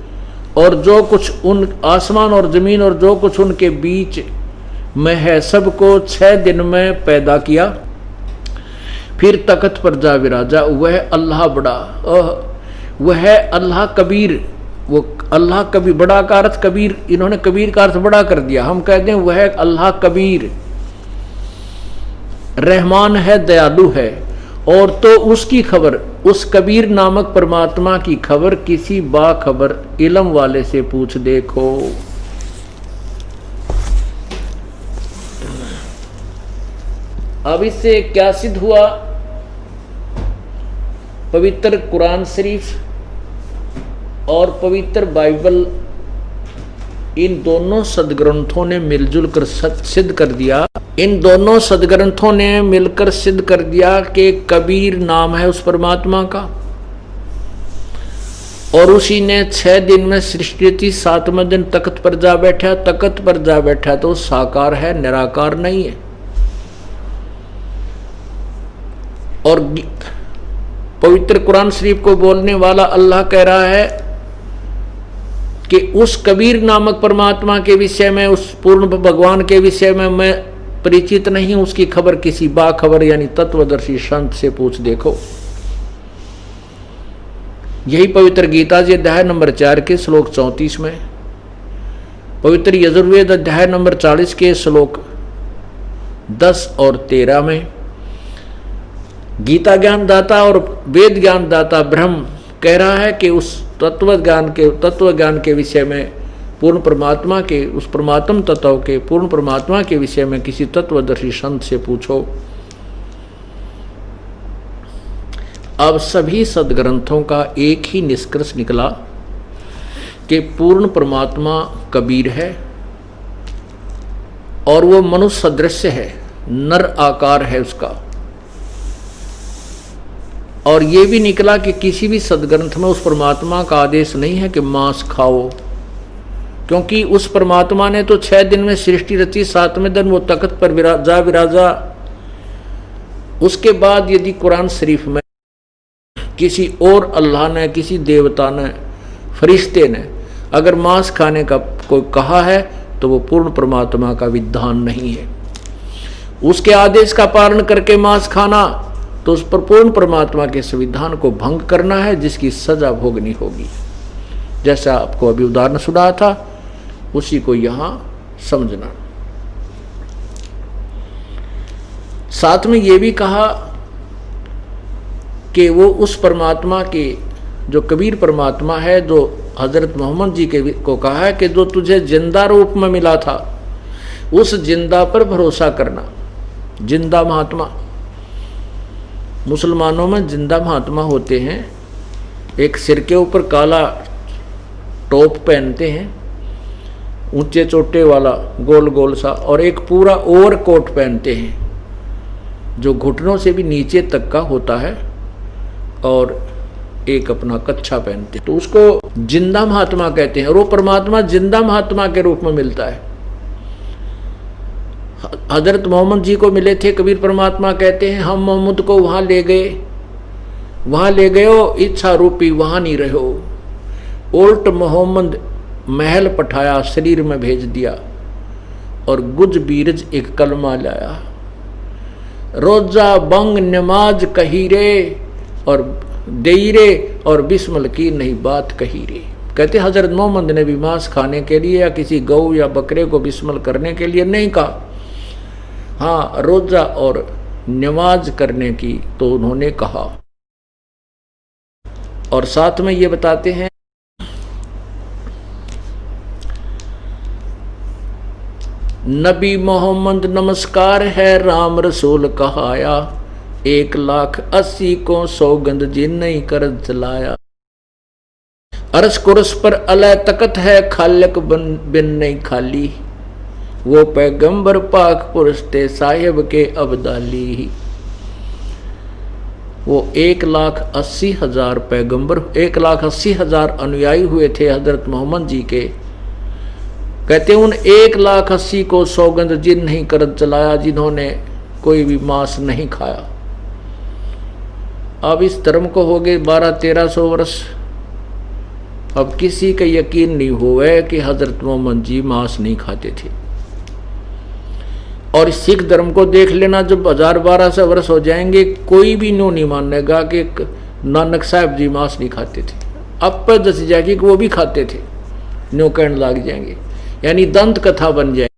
और जो कुछ उन आसमान और जमीन और जो कुछ उनके बीच में है सबको 6 दिन में पैदा किया, फिर तख्त पर जा विराजा, वह अल्लाह बड़ा, वह अल्लाह कबीर। वो अल्लाह कबीर, बड़ा का अर्थ कबीर, इन्होंने कबीर का अर्थ बड़ा कर दिया। हम कहते हैं वह अल्लाह कबीर रहमान है, दयालु है। और तो उसकी खबर, उस कबीर नामक परमात्मा की खबर किसी बाखबर इल्म वाले से पूछ देखो। अब इससे क्या सिद्ध हुआ? पवित्र कुरान शरीफ और पवित्र बाइबल, इन दोनों सदग्रंथों ने मिलजुल कर सिद्ध कर दिया, इन दोनों सदग्रंथों ने मिलकर सिद्ध कर दिया कि कबीर नाम है उस परमात्मा का। और उसी ने 6 दिन में सृष्टि थी, 7वें दिन तख्त पर जा बैठा। तख्त पर जा बैठा तो साकार है, निराकार नहीं है। और पवित्र कुरान शरीफ को बोलने वाला अल्लाह कह रहा है कि उस कबीर नामक परमात्मा के विषय में, उस पूर्ण भगवान के विषय में मैं परिचित नहीं, उसकी खबर किसी बाखबर यानी तत्वदर्शी संत से पूछ देखो। यही पवित्र गीता जी अध्याय नंबर 4 के श्लोक 34 में, पवित्र यजुर्वेद अध्याय नंबर 40 के श्लोक 10 और 13 में, गीता ज्ञान दाता और वेद ज्ञान दाता ब्रह्म कह रहा है कि उस तत्व ज्ञान के विषय में पूर्ण परमात्मा के, उस परमात्म तत्व के पूर्ण परमात्मा के विषय में किसी तत्वदर्शी संत से पूछो। अब सभी सदग्रंथों का एक ही निष्कर्ष निकला कि पूर्ण परमात्मा कबीर है और वो मनुष्य सदृश है, नर आकार है उसका। और ये भी निकला कि किसी भी सदग्रंथ में उस परमात्मा का आदेश नहीं है कि मांस खाओ, क्योंकि उस परमात्मा ने तो 6 दिन में सृष्टि रची, 7वें दिन वो तख्त पर जा विराजा। उसके बाद यदि कुरान शरीफ में किसी और अल्लाह ने, किसी देवता ने, फरिश्ते ने अगर मांस खाने का कोई कहा है तो वो पूर्ण परमात्मा का विधान नहीं है। उसके आदेश का पालन करके मांस खाना तो उस पर पूर्ण परमात्मा के संविधान को भंग करना है, जिसकी सजा भोगनी होगी। जैसा आपको अभी उदाहरण सुना था उसी को यहां समझना। साथ में यह भी कहा कि वो उस परमात्मा के, जो कबीर परमात्मा है, जो हजरत मोहम्मद जी के को कहा है कि जो तुझे जिंदा रूप में मिला था उस जिंदा पर भरोसा करना। जिंदा महात्मा, मुसलमानों में जिंदा महात्मा होते हैं, एक सिर के ऊपर काला टोप पहनते हैं, ऊंचे चोटे वाला गोल गोल सा, और एक पूरा ओवर कोट पहनते हैं जो घुटनों से भी नीचे तक का होता है, और एक अपना कच्छा पहनते हैं। तो उसको जिंदा महात्मा कहते हैं। और वो परमात्मा जिंदा महात्मा के रूप में मिलता है। हजरत मोहम्मद जी को मिले थे कबीर परमात्मा कहते हैं, हम मोहम्मद को वहां ले गए हो इच्छा रूपी वहां नहीं रहो। उल्ट मोहम्मद महल पठाया, शरीर में भेज दिया और गुज बीरज एक कलमा लाया। रोजा बंग नमाज कही रे और देई रे और बिस्मिल की नहीं बात कही रे। कहते हजरत मोहम्मद ने भी मांस खाने के लिए या किसी गौ या बकरे को बिस्मिल करने के लिए नहीं कहा, हाँ रोजा और नमाज करने की तो उन्होंने कहा। और साथ में ये बताते हैं नबी मोहम्मद नमस्कार है राम रसूल कहाया, 1,80,000 को सौगंध जी नहीं कर चलाया। अरस कुरस पर अलय तकत है, खालक बिन नहीं खाली, वो पैगंबर पाक पुरुष थे साहिब के अब्दाली। वो 1,80,000 पैगंबर, 1,80,000 अनुयायी हुए थे हजरत मोहम्मद जी के। कहते उन 1,80,000 को सौगंध जिन नहीं कर चलाया, जिन्होंने कोई भी मांस नहीं खाया। अब इस धर्म को हो गए 1200-1300 वर्ष। अब किसी का यकीन नहीं हुआ कि हजरत मोहम्मद जी मांस नहीं खाते थे। और सिख धर्म को देख लेना, जब 1000-1200 वर्ष हो जाएंगे, कोई भी नो नहीं मानेगा कि नानक साहब जी मांस नहीं खाते थे। अब पर दस जाएगी कि वो भी खाते थे, नो कहने लग जाएंगे, यानी दंत कथा बन जाएगी।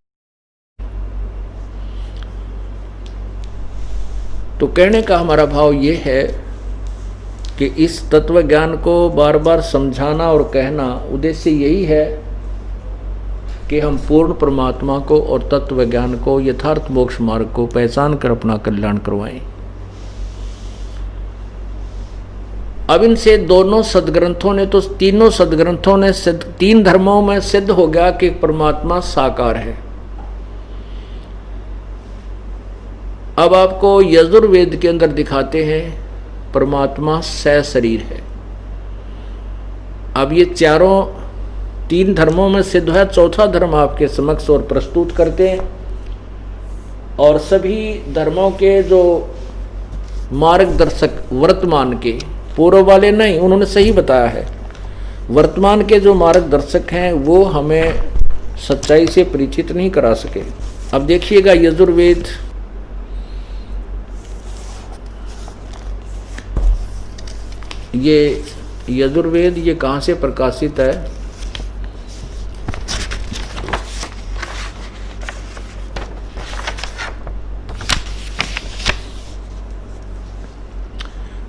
तो कहने का हमारा भाव ये है कि इस तत्व ज्ञान को बार बार समझाना और कहना उद्देश्य यही है कि हम पूर्ण परमात्मा को और तत्व ज्ञान को, यथार्थ मोक्ष मार्ग को पहचान कर अपना कल्याण करवाएं। अब इनसे दोनों सदग्रंथों ने, तो तीनों सदग्रंथों ने, 3 धर्मों में सिद्ध हो गया कि परमात्मा साकार है। अब आपको यजुर्वेद के अंदर दिखाते हैं परमात्मा सशरीर है। अब ये 3 धर्मों में सिद्ध है, चौथा धर्म आपके समक्ष और प्रस्तुत करते हैं। और सभी धर्मों के जो मार्गदर्शक वर्तमान के, पूर्व वाले नहीं, उन्होंने सही बताया है, वर्तमान के जो मार्गदर्शक हैं वो हमें सच्चाई से परिचित नहीं करा सके। अब देखिएगा यजुर्वेद, ये यजुर्वेद ये कहाँ से प्रकाशित है?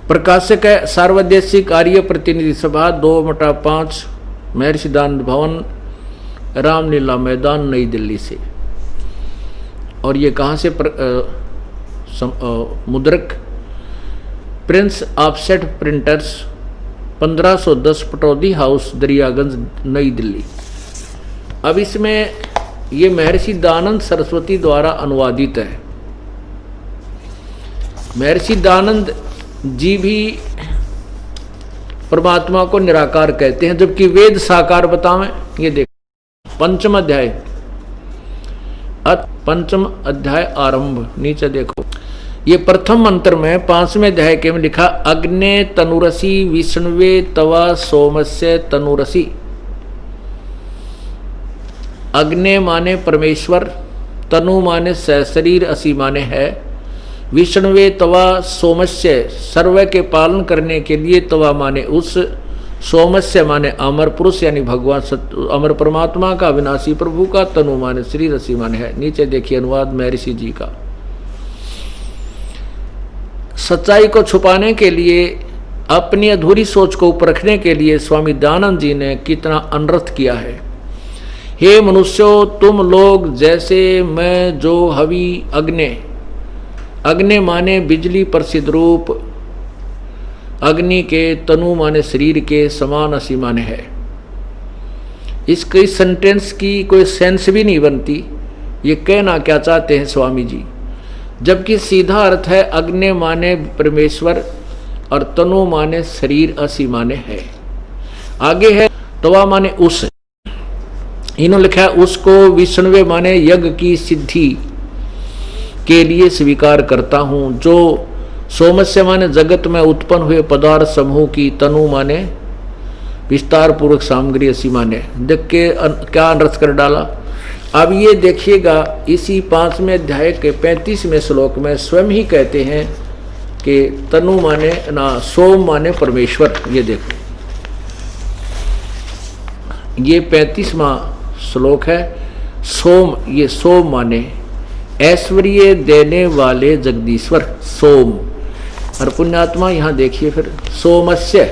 प्रकाशक है सार्वदेशिक आर्य प्रतिनिधि सभा 2/5 महर्षि दानंद भवन, रामलीला मैदान, नई दिल्ली से। और ये कहाँ से मुद्रक? Prince offset printers, 1510 Pataudi house, Daryaganj, नई दिल्ली। अब इसमें ये महर्षि दानंद सरस्वती द्वारा अनुवादित है। महर्षि दानंद जी भी परमात्मा को निराकार कहते हैं, जबकि वेद साकार बतावें। ये देखो पंचम अध्याय आरंभ, नीचे देखो, ये प्रथम मंत्र में 5वें अध्याय के में लिखा, अग्ने तनुरसी विष्णुवे तवा सोमस्य तनुरसी। अग्ने माने परमेश्वर, तनु माने सशरीर, असी माने है, विष्णुवे तवा सोमस्य सर्व के पालन करने के लिए, तवा माने उस, सोमस्य माने अमर पुरुष यानी भगवान अमर परमात्मा का, अविनाशी प्रभु का, तनु माने शरीर, असी माने है। नीचे देखिए अनुवाद महर्षि जी का। सच्चाई को छुपाने के लिए, अपनी अधूरी सोच को परखने के लिए स्वामी दयानंद जी ने कितना अनर्थ किया है। हे मनुष्यों, तुम लोग जैसे मैं जो हवि अग्नि, अग्नि माने बिजली प्रसिद्ध रूप, अग्नि के तनु माने शरीर के समान, असी माने है। इसकी सेंटेंस की कोई सेंस भी नहीं बनती। ये कहना क्या चाहते हैं स्वामी जी? जबकि सीधा अर्थ है अग्नि माने परमेश्वर और तनु माने शरीर, असी माने है। आगे है तवा माने उस, इन्होंने लिखा है उसको विष्णुवे माने यज्ञ की सिद्धि के लिए स्वीकार करता हूं। जो सोमस्य माने जगत में उत्पन्न हुए पदार्थ समूह की, तनु माने विस्तार पूर्वक सामग्री, असी माने। देख के क्या अनर्थ कर डाला। अब ये देखिएगा इसी 5वें अध्याय के 35वें श्लोक में स्वयं ही कहते हैं कि तनु माने ना, सोम माने परमेश्वर। ये देखो ये 35वां श्लोक है। सोम, ये सोम माने ऐश्वर्य देने वाले जगदीश्वर, सोम। और पुण्यात्मा यहाँ देखिए फिर सोमस्य,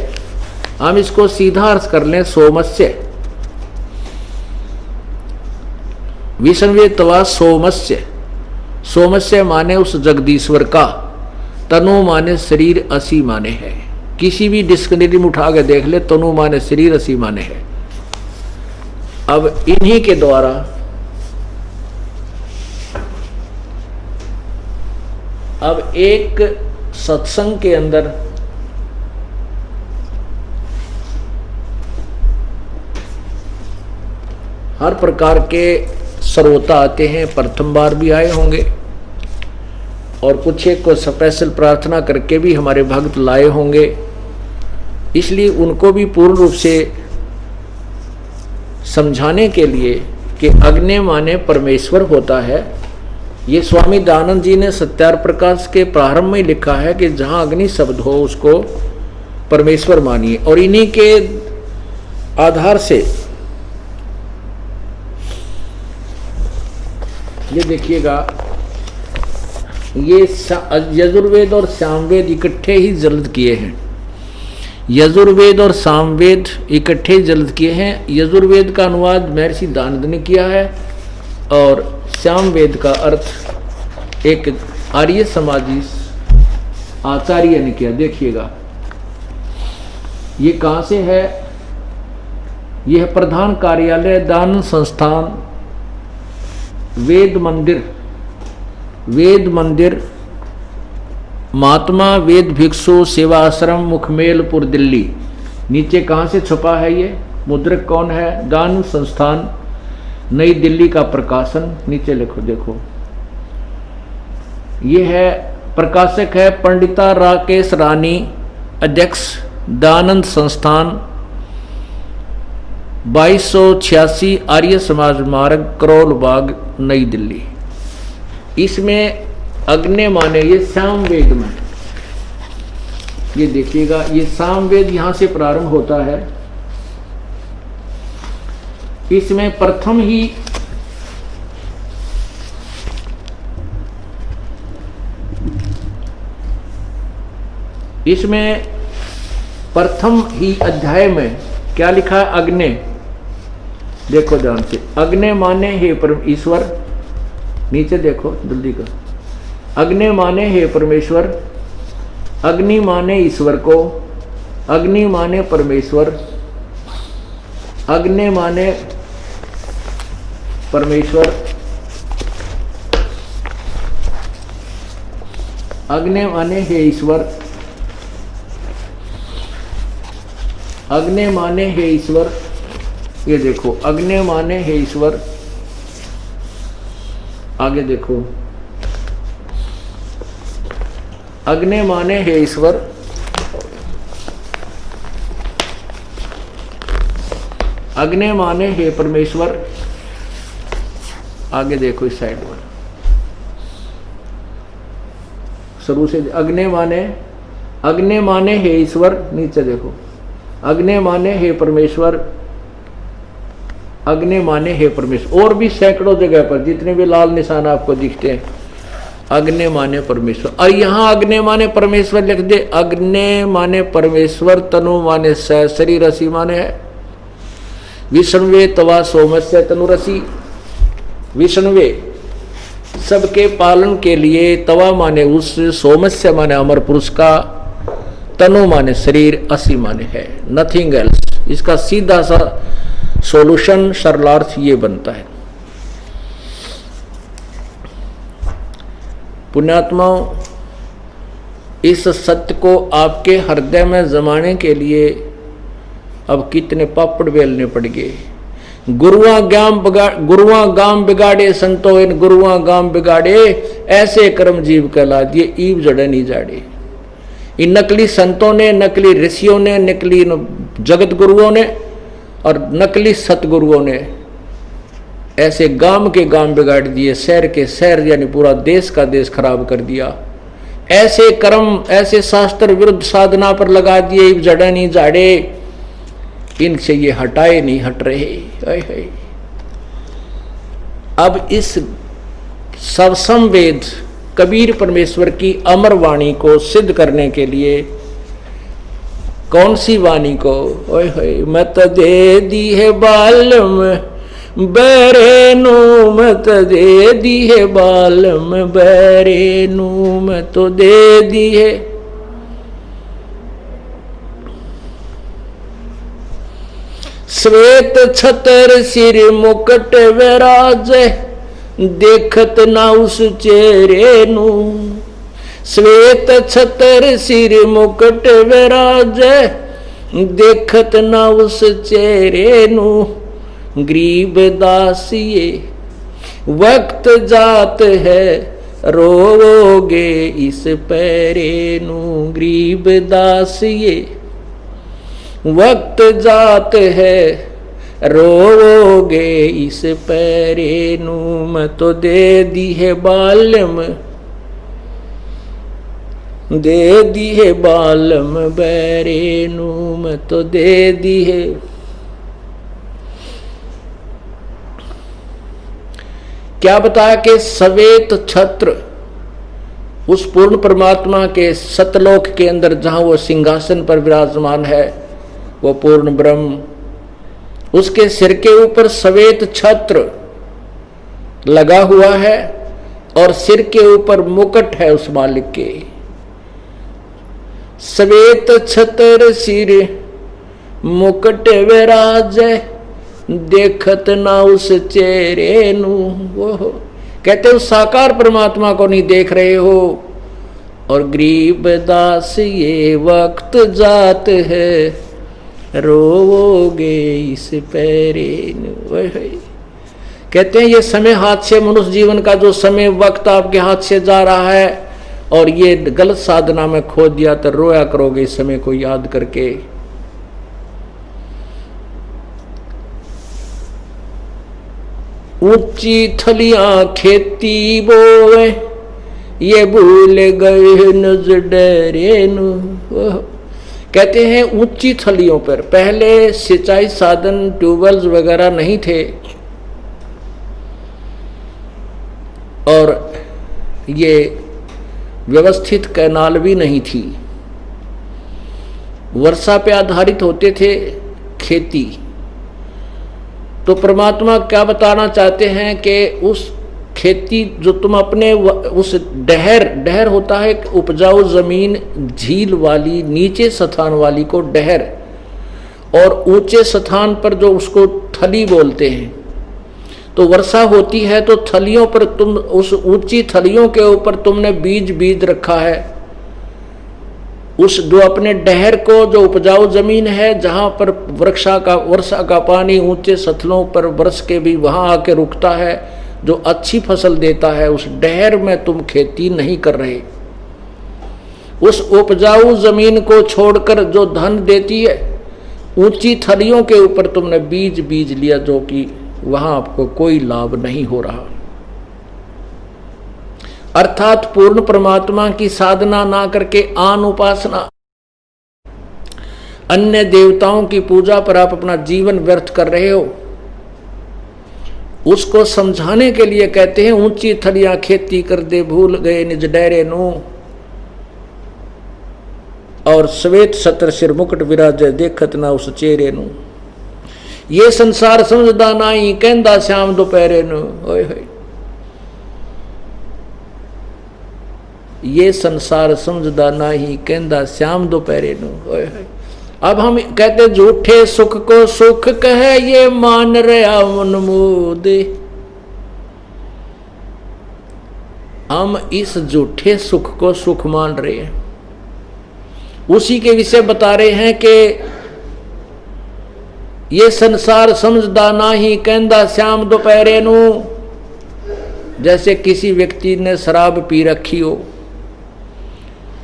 हम इसको सीधा अर्थ कर लें सोमस्य। विष्णवे तवा सोमस्य, सोमस्य माने उस जगदीश्वर का, तनु माने शरीर, असी माने है। किसी भी डिक्शनरी में उठा के देख ले, तनु माने शरीर, असी माने है। अब इन्हीं के द्वारा अब एक सत्संग के अंदर हर प्रकार के श्रोता आते हैं, प्रथम बार भी आए होंगे और कुछ एक को स्पेशल प्रार्थना करके भी हमारे भक्त लाए होंगे। इसलिए उनको भी पूर्ण रूप से समझाने के लिए कि अग्नि माने परमेश्वर होता है। ये स्वामी दयानंद जी ने सत्यार प्रकाश के प्रारंभ में लिखा है कि जहां अग्नि शब्द हो उसको परमेश्वर मानिए। और इन्हीं के आधार से ये देखिएगा, ये यजुर्वेद और सामवेद इकट्ठे ही जल्द किए हैं। यजुर्वेद और सामवेद इकट्ठे जल्द किए हैं। यजुर्वेद का अनुवाद महर्षि दयानंद ने किया है और सामवेद का अर्थ एक आर्य समाजी आचार्य ने किया। देखिएगा ये कहां से है, यह प्रधान कार्यालय दान संस्थान वेद मंदिर, वेद मंदिर महात्मा वेद भिक्षु सेवा आश्रम मुखमेलपुर दिल्ली। नीचे कहां से छपा है ये, मुद्रक कौन है, दान संस्थान नई दिल्ली का प्रकाशन। नीचे लिखो, देखो ये है, प्रकाशक है पंडिता राकेश रानी, अध्यक्ष दानंद संस्थान 2286 आर्य समाज मार्ग करोल बाग नई दिल्ली। इसमें अग्नि माने ये सामवेद में, ये देखिएगा ये सामवेद यहां से प्रारंभ होता है। इसमें प्रथम ही अध्याय में क्या लिखा है, अग्नि। देखो ध्यान से, अग्नि माने हे परम ईश्वर। नीचे देखो जल्दी का, अग्नि माने हे परमेश्वर, अग्नि माने ईश्वर को, अग्नि माने परमेश्वर, अग्नि माने परमेश्वर, अग्नि माने हे ईश्वर, अग्नि माने हे ईश्वर। ये देखो अग्नि माने हे ईश्वर। आगे देखो, अग्नि माने हे ईश्वर, अग्नि माने हे परमेश्वर। आगे देखो इस साइड में शुरू से, अग्नि माने हे ईश्वर। नीचे देखो, अग्नि माने हे परमेश्वर, अग्नि माने हे परमेश्वर। और भी सैकड़ों जगह पर जितने भी लाल निशान आपको दिखते हैं, अग्नि माने परमेश्वर। और यहां अग्नि माने परमेश्वर लिख दे, अग्नि माने परमेश्वर, तनु माने शरीर, रसी माने है विष्णवे तवा सोमस्य तनुरसी। विष्णवे सबके पालन के लिए, तवा माने उस, सोमस्य माने अमर पुरुष का, तनु माने शरीर, असी माने है नथिंग एल्स। इसका सीधा सा सॉल्यूशन सरलार्थ ये बनता है। पुण्यात्माओं, इस सत्य को आपके हृदय में जमाने के लिए अब कितने पापड़ बेलने पड़ गए। गुरुआ गाम बिगाड़े संतो इन गुरुआ गाम बिगाड़े, ऐसे कर्म जीव कहला दिए ईव जड़े नहीं जाड़े। इन नकली संतों ने, नकली ऋषियों ने, नकली जगत गुरुओं ने और नकली सतगुरुओं ने ऐसे गांव के गांव बिगाड़ दिए, शहर के शहर यानी पूरा देश का देश खराब कर दिया। ऐसे कर्म, ऐसे शास्त्र विरुद्ध साधना पर लगा दिए, जड़ा नहीं जाड़े, इनसे ये हटाए नहीं हट रहे। अब इस सबसंवेद कबीर परमेश्वर की अमर वाणी को सिद्ध करने के लिए, कौन सी वाणी को, ओए होए, मैं तो दे दी है बालम बैरेनु मत दे दी है बालम, बैरेनु मत तो दे दी है। श्वेत छतर सिर मुकुट विराज, देखत ना उस चेहरे नू। श्वेत छतर सिर मुकुट विराज, देखत ना उस चेहरे नू। गरीब दासिये वक्त जात है, रोवोगे इस पैरे नू। गरीब दासिये वक्त जात है, रोवोगे इस पैरे नू। मैं तो दे दी है बालम, दे दी है बालम बैरे नू। मैं तो दे दी है। क्या बताया कि श्वेत छत्र उस पूर्ण परमात्मा के सतलोक के अंदर जहां वो सिंहासन पर विराजमान है, वो पूर्ण ब्रह्म, उसके सिर के ऊपर श्वेत छत्र लगा हुआ है और सिर के ऊपर मुकुट है उस मालिक के। श्वेत छत्र सिर मुकुट विराज, देखत ना उस चेहरे नू। वो कहते उस साकार परमात्मा को नहीं देख रहे हो। और गरीब दास ये वक्त जात है, रोवोगे इस पैरे नू। कहते हैं ये समय हाथ से, मनुष्य जीवन का जो समय वक्त आपके हाथ से जा रहा है और ये गलत साधना में खो दिया तो रोया करोगे इस समय को याद करके। ऊंची थलियां खेती बोवे, ये भूल गए नजर डरे नू। कहते हैं ऊंची थलियों पर, पहले सिंचाई साधन ट्यूबवेल्स वगैरह नहीं थे और ये व्यवस्थित कैनाल भी नहीं थी, वर्षा पे आधारित होते थे खेती। तो परमात्मा क्या बताना चाहते हैं कि उस खेती जो तुम अपने उस डहर होता है उपजाऊ जमीन, झील वाली नीचे स्थान वाली को डहर, और ऊंचे स्थान पर जो उसको थली बोलते हैं। तो वर्षा होती है तो थलियों पर तुम, उस ऊंची थलियों के ऊपर तुमने बीज रखा है। उस जो अपने डहर को, जो उपजाऊ जमीन है जहां पर वर्षा का पानी ऊंचे सतलों पर बरस के भी वहां आके रुकता है, जो अच्छी फसल देता है, उस डहर में तुम खेती नहीं कर रहे। उस उपजाऊ जमीन को छोड़कर जो धन देती है, ऊंची थलियों के ऊपर तुमने बीज लिया, जो कि वहां आपको कोई लाभ नहीं हो रहा। अर्थात पूर्ण परमात्मा की साधना ना करके आन उपासना, अन्य देवताओं की पूजा पर आप अपना जीवन व्यर्थ कर रहे हो। उसको समझाने के लिए कहते हैं ऊंची थलियां खेती कर दे, भूल गए निज डेरे नू। और श्वेत छत्र सिर मुकुट विराजे, देखत ना उस चेहरे नू। ये संसार समझदा नाई, कहंदा श्याम दोपहरे नू। ओए होए, ये संसार समझदा नहीं, कहंदा श्याम दोपहरे नू। ओए होए। अब हम कहते झूठे सुख को सुख कहे, ये मान रहा मनमोद। हम इस झूठे सुख को सुख मान रहे हैं। उसी के विषय बता रहे हैं कि ये संसार समझदा नहीं, कहंदा श्याम दोपहरे नू। जैसे किसी व्यक्ति ने शराब पी रखी हो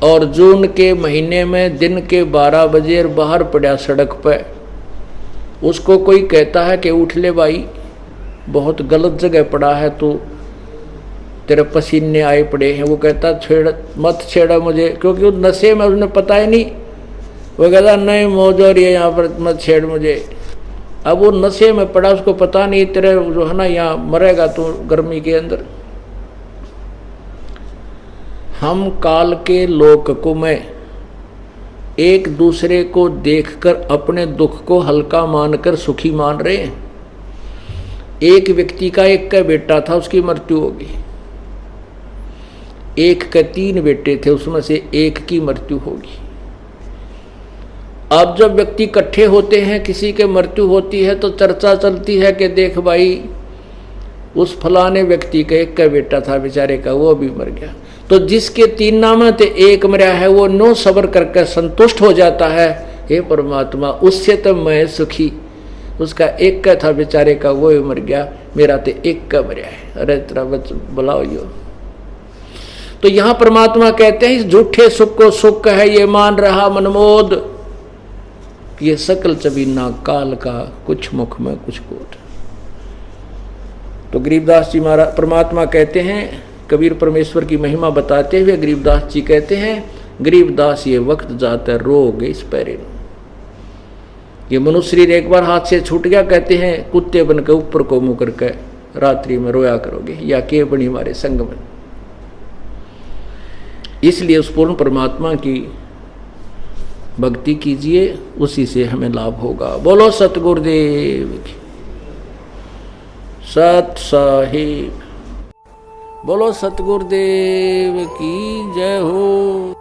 और जून के महीने में दिन के 12 बजे बाहर पड़ा सड़क पर, उसको कोई कहता है कि उठ ले भाई, बहुत गलत जगह पड़ा है, तो तेरे पसीने आए पड़े हैं। वो कहता मत छेड़ा मुझे, क्योंकि उस नशे में उसने पता ही नहीं। वो कहता नहीं मौज हो रही है यहाँ पर, मत छेड़ मुझे। अब वो नशे में पड़ा, उसको पता नहीं तेरे जो है ना यहाँ मरेगा तो गर्मी के अंदर। हम काल के लोक में एक दूसरे को देखकर अपने दुख को हल्का मानकर सुखी मान रहे हैं। एक व्यक्ति का एक का बेटा था, उसकी मृत्यु होगी। एक के 3 बेटे थे, उसमें से एक की मृत्यु होगी। अब जब व्यक्ति इकट्ठे होते हैं, किसी के मृत्यु होती है तो चर्चा चलती है कि देख भाई उस फलाने व्यक्ति का एक का बेटा था बेचारे का, वो भी मर गया। तो जिसके 3 नाम थे, एक मरा है, वो 9 सबर करके संतुष्ट हो जाता है, हे परमात्मा उससे तो मैं सुखी, उसका एक का था बेचारे का, वो मर गया, मेरा तो एक का मरा है, अरे तेरा बच बुलाओ यो। तो यहां परमात्मा कहते हैं इस झूठे सुख को सुख है ये मान रहा मनमोद, ये सकल चबीना काल का, कुछ मुख में कुछ कोट। तो गरीबदास जी महाराज परमात्मा कहते हैं, कबीर परमेश्वर की महिमा बताते हुए गरीबदास जी कहते हैं, गरीबदास ये वक्त जाता रोग इस पैरे, ये मनुष्य शरीर एक बार हाथ से छूट गया, कहते हैं कुत्ते बन के ऊपर को मुंह करके रात्रि में रोया करोगे, या के बनी हमारे संग में। इसलिए उस पूर्ण परमात्मा की भक्ति कीजिए, उसी से हमें लाभ होगा। बोलो सतगुरुदेव की, सत साहिब, बोलो सतगुरुदेव की जय हो।